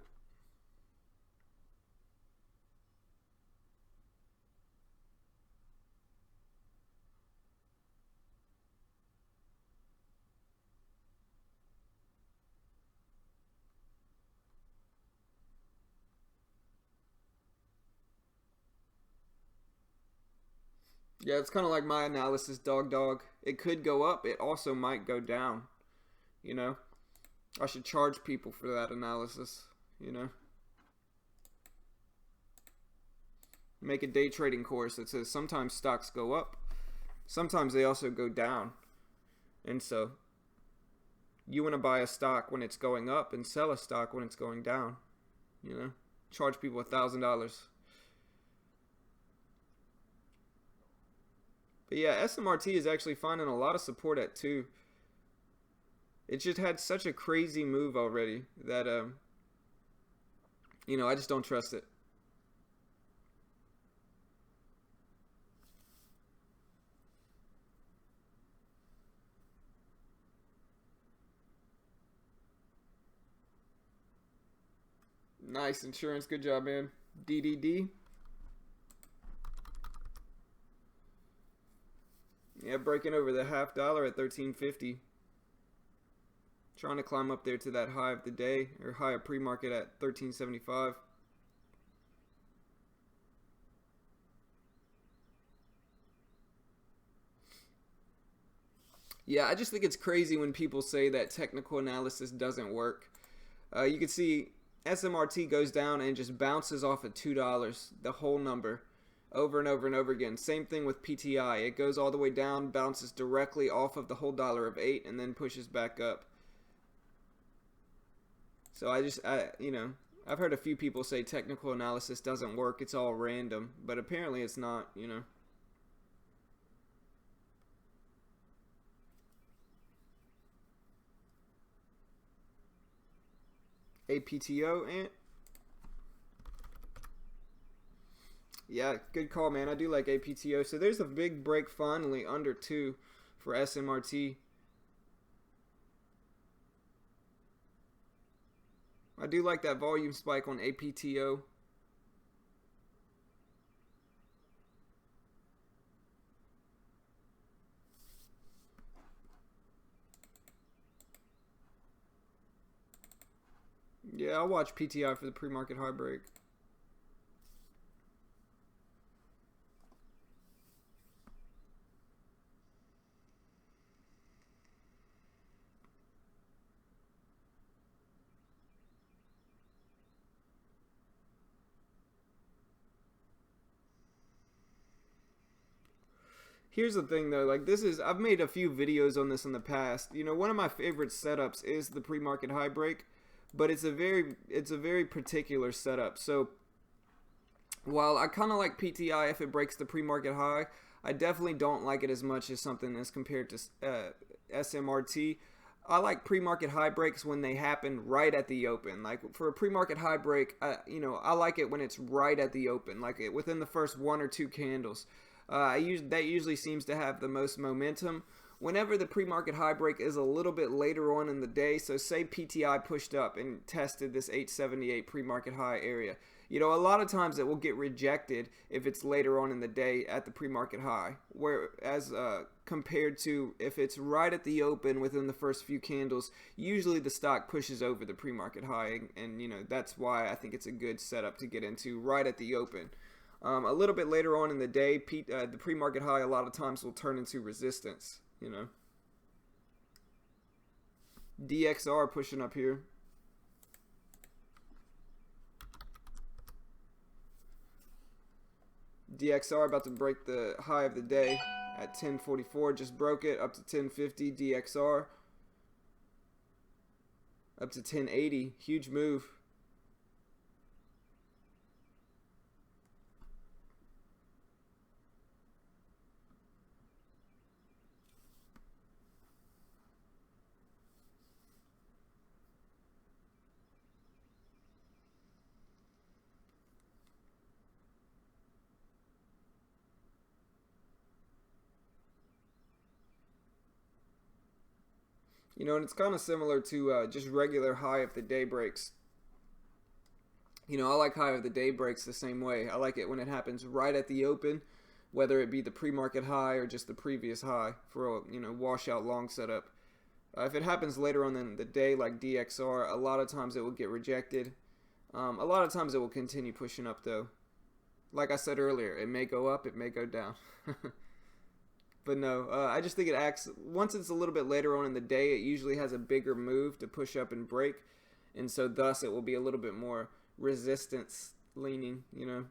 Yeah, it's kind of like my analysis, dog. It could go up. It also might go down. You know, I should charge people for that analysis. you know. Make a day trading course that says sometimes stocks go up, sometimes they also go down. And so you want to buy a stock when it's going up and sell a stock when it's going down, you know. Charge people $1,000. But yeah, SMRT is actually finding a lot of support at 2. It just had such a crazy move already that, you know, I just don't trust it. Nice insurance. Good job, man. DDD. Yeah, breaking over the $0.50 at 13.50. Trying to climb up there to that high of the day, or high of pre-market at 13.75. Yeah, I just think it's crazy when people say that technical analysis doesn't work. You can see SMRT goes down and just bounces off at $2, the whole number, over and over and over again. Same thing with PTI. It goes all the way down, bounces directly off of the whole dollar of 8, and then pushes back up. So you know, I've heard a few people say technical analysis doesn't work. It's all random, but apparently it's not, you know. APTO, Ant. Yeah, good call, man. I do like APTO. So there's a big break finally under 2 for SMRT. I do like that volume spike on APTO. Yeah, I'll watch PTI for the pre-market high break. Here's the thing though, like I've made a few videos on this in the past. You know, one of my favorite setups is the pre-market high break, but it's a very particular setup. So while I kind of like PTI if it breaks the pre-market high, I definitely don't like it as much as something as compared to SMRT. I like pre-market high breaks when they happen right at the open. Like for a pre-market high break, you know, I like it when it's right at the open, like within the first 1 or 2 candles. That usually seems to have the most momentum. Whenever the pre-market high break is a little bit later on in the day, so say PTI pushed up and tested this 878 pre-market high area, you know, a lot of times it will get rejected if it's later on in the day at the pre-market high, whereas compared to if it's right at the open within the first few candles, usually the stock pushes over the pre-market high, and you know, that's why I think it's a good setup to get into right at the open. A little bit later on in the day, the pre-market high a lot of times will turn into resistance, you know. DXR pushing up here. DXR about to break the high of the day at 1044. Just broke it up to 1050. DXR up to 1080. Huge move. You know, and it's kind of similar to just regular high of the day breaks. You know, I like high of the day breaks the same way. I like it when it happens right at the open, whether it be the pre-market high or just the previous high for a, you know, washout long setup. If it happens later on in the day like DXR, a lot of times it will get rejected. A lot of times it will continue pushing up though. Like I said earlier, it may go up, it may go down. But no, I just think it acts, once it's a little bit later on in the day, it usually has a bigger move to push up and break. and so thus it will be a little bit more resistance leaning, you know.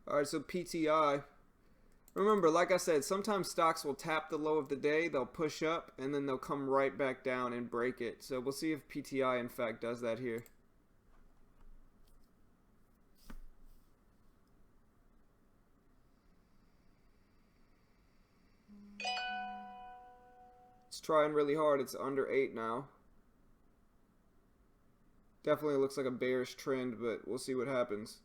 All right, so PTI. Remember, like I said, sometimes stocks will tap the low of the day, they'll push up, and then they'll come right back down and break it. So we'll see if PTI, in fact, does that here. It's trying really hard. It's under 8 now. Definitely looks like a bearish trend, but we'll see what happens.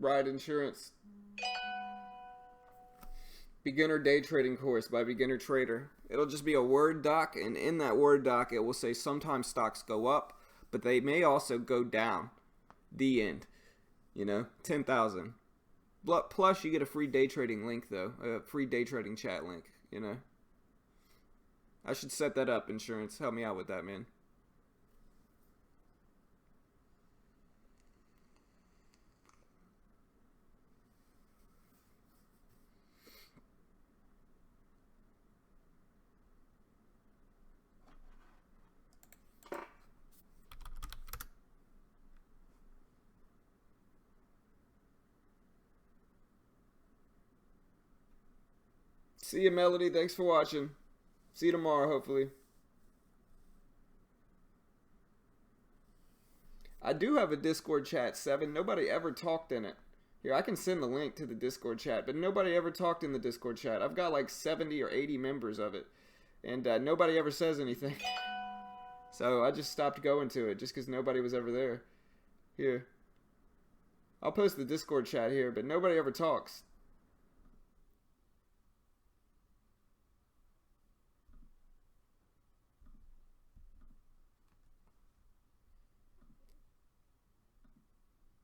Ride Insurance. Beginner Day Trading Course by Beginner Trader. It'll just be a Word doc, and in that Word doc it will say sometimes stocks go up, but they may also go down. The end. You know, 10,000. Plus you get a free day trading link though, a free day trading chat link, you know. I should set that up, Insurance. Help me out with that, man. See you, Melody. Thanks for watching. See you tomorrow, hopefully. I do have a Discord chat, 7. Nobody ever talked in it. Here, I can send the link to the Discord chat, but nobody ever talked in the Discord chat. I've got like 70 or 80 members of it, and nobody ever says anything. So I just stopped going to it just because nobody was ever there. Here. I'll post the Discord chat here, but nobody ever talks.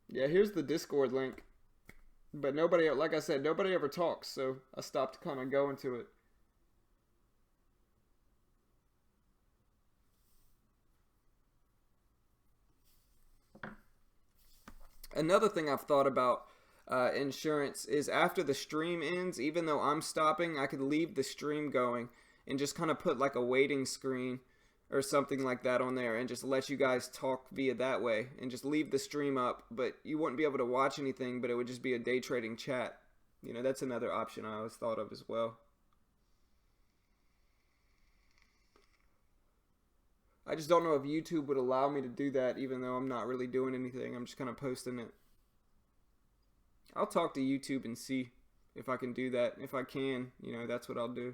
Yeah, here's the Discord link. But nobody, like I said, nobody ever talks, so I stopped kind of going to it. Another thing I've thought about insurance is after the stream ends, even though I'm stopping, I could leave the stream going and just kind of put like a waiting screen or something like that on there and just let you guys talk via that way and just leave the stream up, but you wouldn't be able to watch anything, but it would just be a day trading chat. You know, that's another option I always thought of as well. I just don't know if YouTube would allow me to do that, even though I'm not really doing anything. I'm just kind of posting it. I'll talk to YouTube and see if I can do that. If I can, you know, that's what I'll do.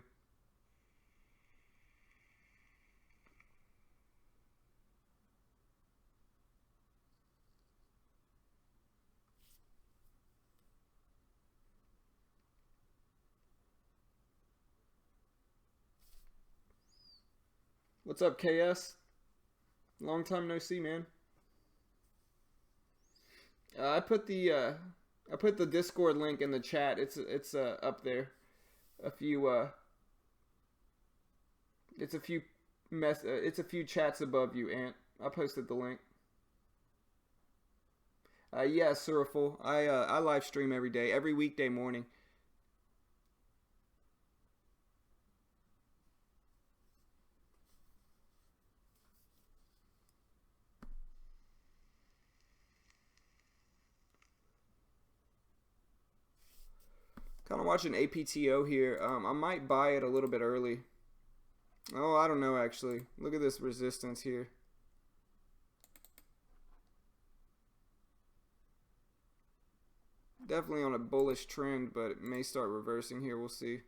What's up, KS? Long time no see, man. I put the Discord link in the chat. It's up there. A few it's a few it's a few chats above you, Ant. I posted the link. Yeah, Suraful. I live stream every day, every weekday morning. Kind of watching APTO here. I might buy it a little bit early. Oh, I don't know actually. Look at this resistance here. definitely on a bullish trend, but it may start reversing here. We'll see.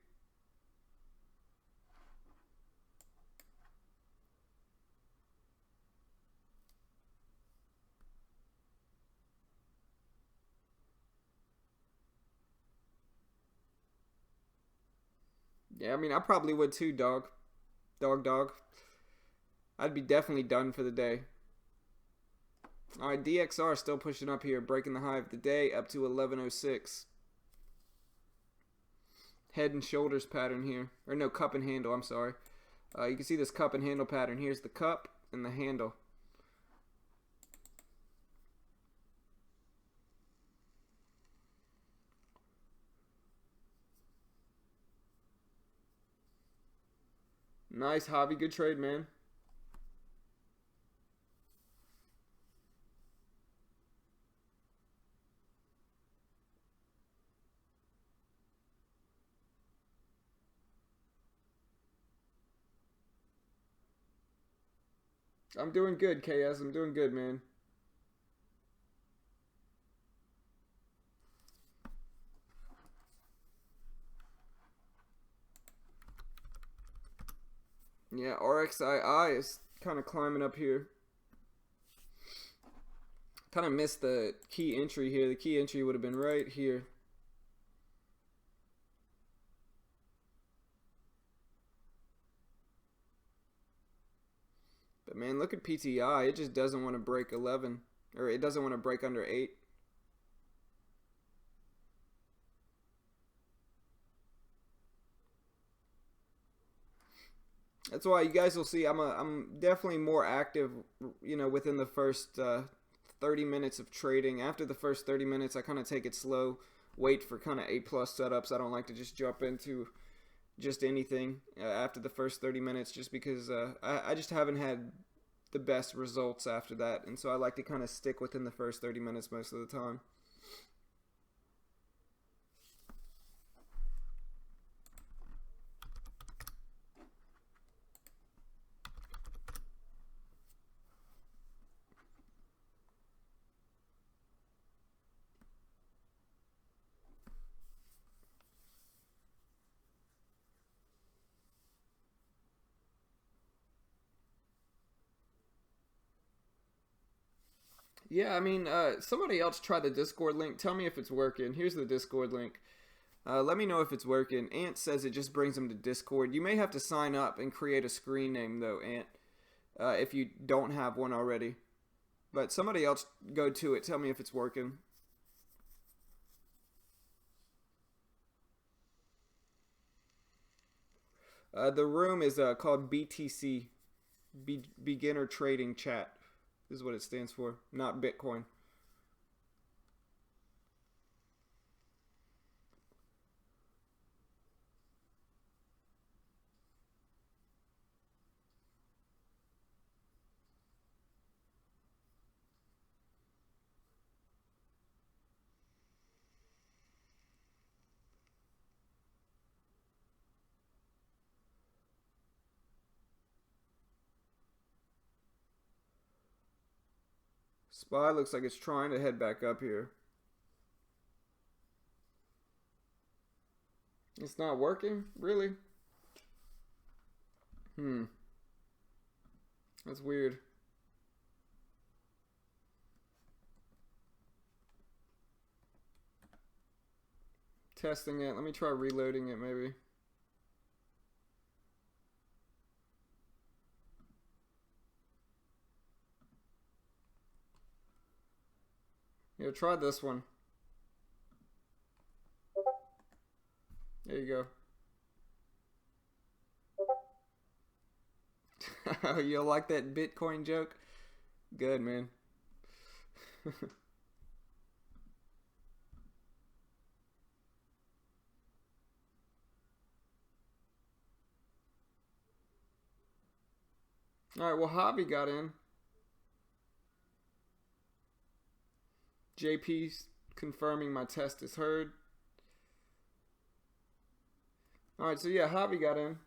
Yeah, I mean, I probably would too, dog. Dog. I'd be definitely done for the day. Alright, DXR still pushing up here, breaking the high of the day up to 1106. Head and shoulders pattern here. Or no, cup and handle, I'm sorry. You can see this cup and handle pattern. Here's the cup and the handle. Nice, Hobby. Good trade, man. I'm doing good, KS. I'm doing good, man. Yeah, RXII is kind of climbing up here. Kind of missed the key entry here. The key entry would have been right here. But man, look at PTI. It just doesn't want to break 11. Or it doesn't want to break under 8. That's why you guys will see I'm definitely more active, you know, within the first 30 minutes of trading. After the first 30 minutes, I kind of take it slow, wait for kind of A+ setups. I don't like to just jump into just anything after the first 30 minutes just because I just haven't had the best results after that. And so I like to kind of stick within the first 30 minutes most of the time. Yeah, I mean, somebody else try the Discord link. Tell me if it's working. Here's the Discord link. Let me know if it's working. Ant says it just brings them to Discord. You may have to sign up and create a screen name, though, Ant, if you don't have one already. But somebody else go to it. Tell me if it's working. The room is called BTC, Beginner Trading Chat. This is what it stands for, not Bitcoin. SPY looks like it's trying to head back up here. It's not working? Really? That's weird. Testing it. Let me try reloading it maybe. Yeah, try this one. There you go. You like that Bitcoin joke? Good, man. Alright, well, Hobby got in. JP's confirming my test is heard. Alright, so yeah, Hobby got in.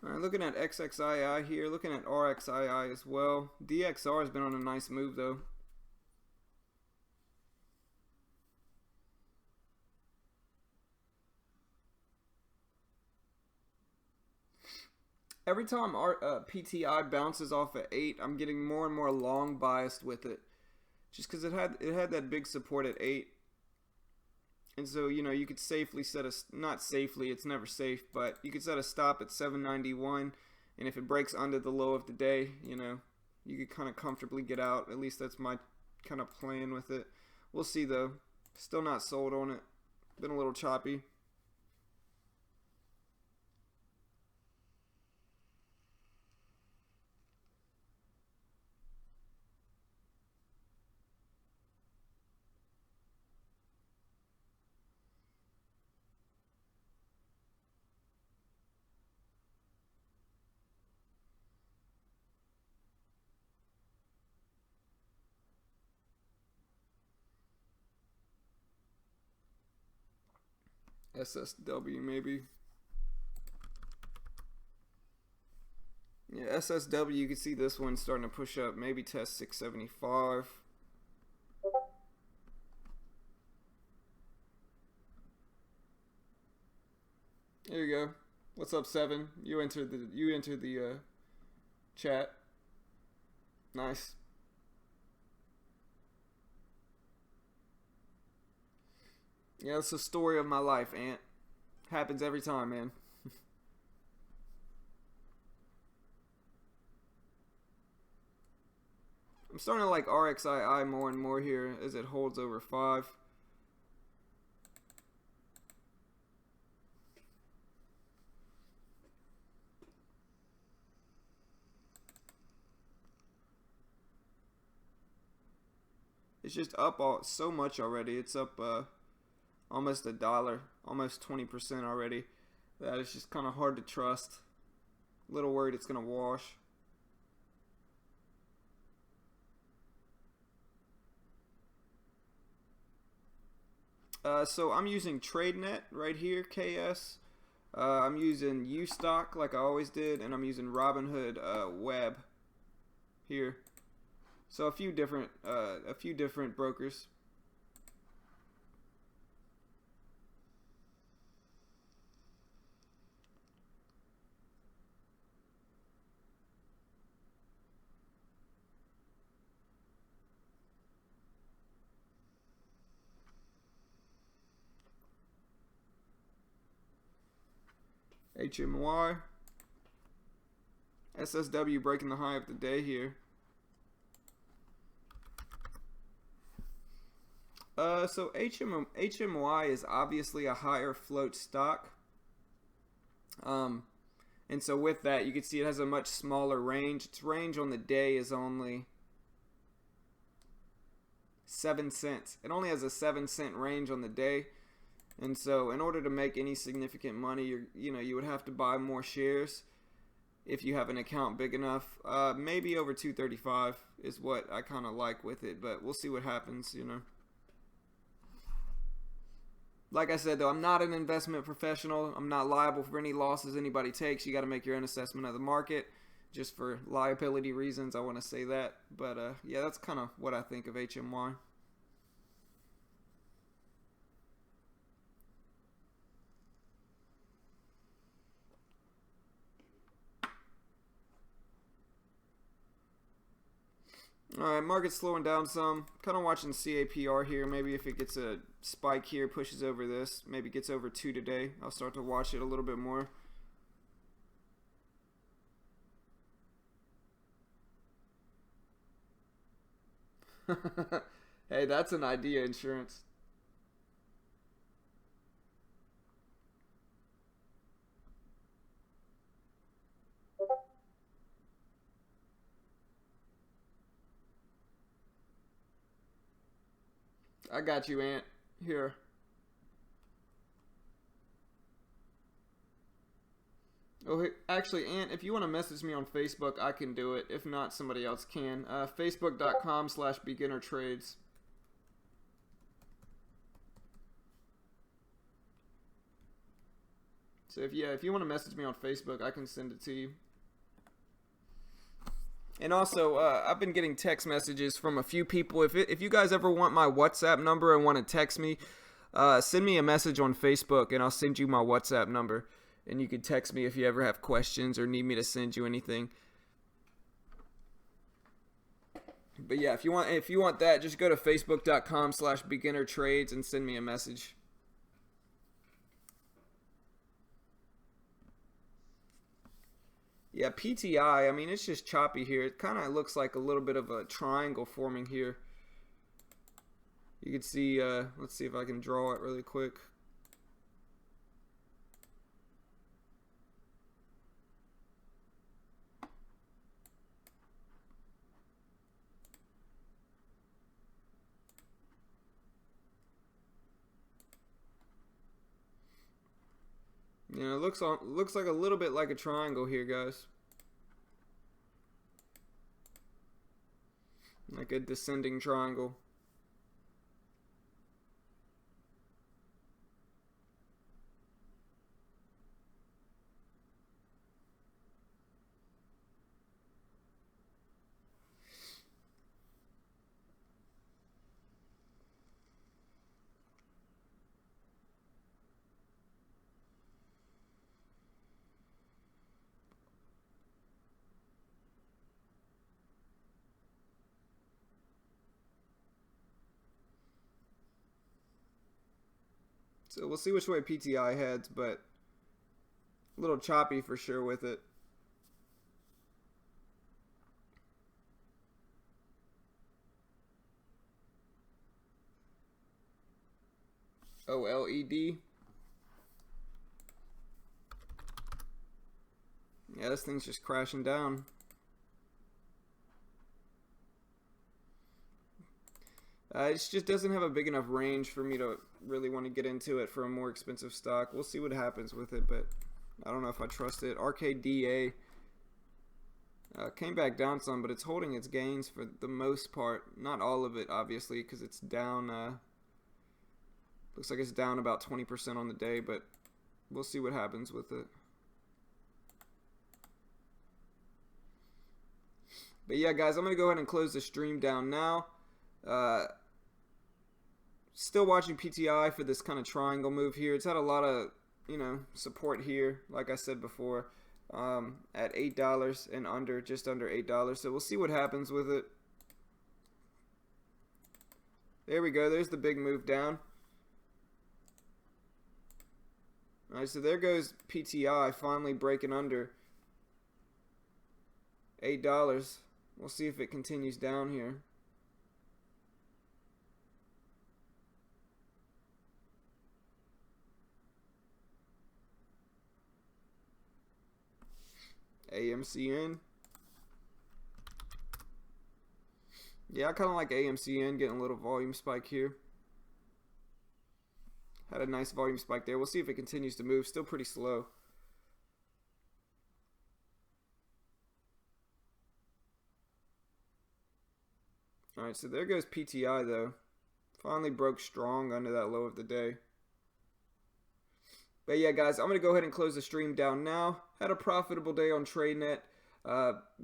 All right, looking at XXII here, looking at RXII as well. DXR has been on a nice move though. Every time our PTI bounces off at 8, I'm getting more and more long biased with it, just because it had that big support at 8, and so you could safely set a, not safely, it's never safe, but you could set a stop at 791, and if it breaks under the low of the day, you could kind of comfortably get out. At least that's my kind of plan with it. We'll see though. Still not sold on it. Been a little choppy. SSW maybe. Yeah, SSW, you can see this one starting to push up. Maybe test 675. There you go. What's up, Seven? You entered the chat. Nice. Yeah, that's the story of my life, Ant. Happens every time, man. I'm starting to like RXII more and more here as it holds over 5. It's just up so much already. It's up almost $1, almost 20% already. That is just kind of hard to trust. A little worried it's going to wash. So I'm using TradeNet right here, KS. I'm using Ustock like I always did, and I'm using Robinhood Web here. So a few different brokers. HMY. SSW breaking the high of the day here. So HMY is obviously a higher float stock. And so with that, you can see it has a much smaller range. Its range on the day is only 7 cents. It only has a 7-cent range on the day. And so in order to make any significant money, you would have to buy more shares if you have an account big enough. Maybe over 235 is what I kind of like with it, but we'll see what happens, Like I said, though, I'm not an investment professional. I'm not liable for any losses anybody takes. You got to make your own assessment of the market. Just for liability reasons, I want to say that. But, yeah, that's kind of what I think of HMY. Alright, market's slowing down some. Kind of watching CAPR here. Maybe if it gets a spike here, pushes over this, maybe gets over 2 today, I'll start to watch it a little bit more. Hey, that's an idea, insurance. I got you, Ant. Here. Oh, actually, Ant, if you want to message me on Facebook, I can do it. If not, somebody else can. Facebook.com/beginnertrades. So if you want to message me on Facebook, I can send it to you. And also, I've been getting text messages from a few people. If you guys ever want my WhatsApp number and want to text me, send me a message on Facebook, and I'll send you my WhatsApp number. And you can text me if you ever have questions or need me to send you anything. But yeah, if you want that, just go to facebook.com/beginnertrades and send me a message. Yeah, PTI, I mean, it's just choppy here. It kind of looks like a little bit of a triangle forming here. You can see, let's see if I can draw it really quick. You know, it looks like a little bit like a triangle here, guys. Like a descending triangle. So we'll see which way PTI heads, but a little choppy for sure with it. OLED. Yeah, this thing's just crashing down. It just doesn't have a big enough range for me to really want to get into it for a more expensive stock. We'll see what happens with it, but I don't know if I trust it. RKDA came back down some, but it's holding its gains for the most part. Not all of it, obviously, because it's down. Looks like it's down about 20% on the day, but we'll see what happens with it. But yeah, guys, I'm going to go ahead and close the stream down now. Still watching PTI for this kind of triangle move here. It's had a lot of, support here, like I said before, at $8 and under, just under $8. So we'll see what happens with it. There we go. There's the big move down. All right, so there goes PTI finally breaking under $8. We'll see if it continues down here. AMCN. Yeah, I kind of like AMCN getting a little volume spike here. Had a nice volume spike there. We'll see if it continues to move. Still pretty slow. Alright, so there goes PTI though. Finally broke strong under that low of the day. But yeah, guys, I'm going to go ahead and close the stream down now. Had a profitable day on TradeNet.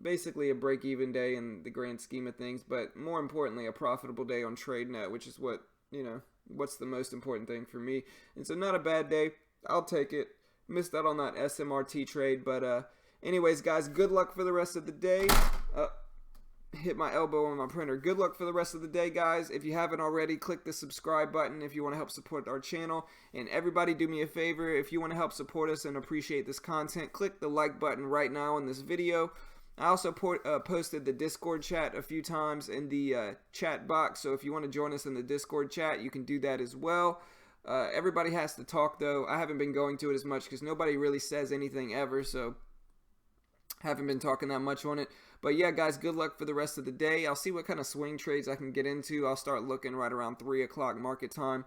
Basically a break-even day in the grand scheme of things. But more importantly, a profitable day on TradeNet, which is what, what's the most important thing for me. And so not a bad day. I'll take it. Missed out on that SMRT trade. But anyways, guys, good luck for the rest of the day. Hit my elbow on my printer. Good luck for the rest of the day, guys. If you haven't already, click the subscribe button if you want to help support our channel. And everybody, do me a favor. If you want to help support us and appreciate this content, click the like button right now on this video. I also posted the Discord chat a few times in the chat box. So if you want to join us in the Discord chat, you can do that as well. Everybody has to talk, though. I haven't been going to it as much because nobody really says anything ever. So haven't been talking that much on it. But yeah, guys, good luck for the rest of the day. I'll see what kind of swing trades I can get into. I'll start looking right around 3 o'clock market time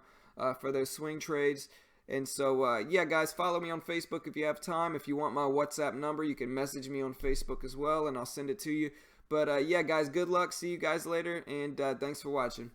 for those swing trades. And so, yeah, guys, follow me on Facebook if you have time. If you want my WhatsApp number, you can message me on Facebook as well, and I'll send it to you. But, yeah, guys, good luck. See you guys later, and thanks for watching.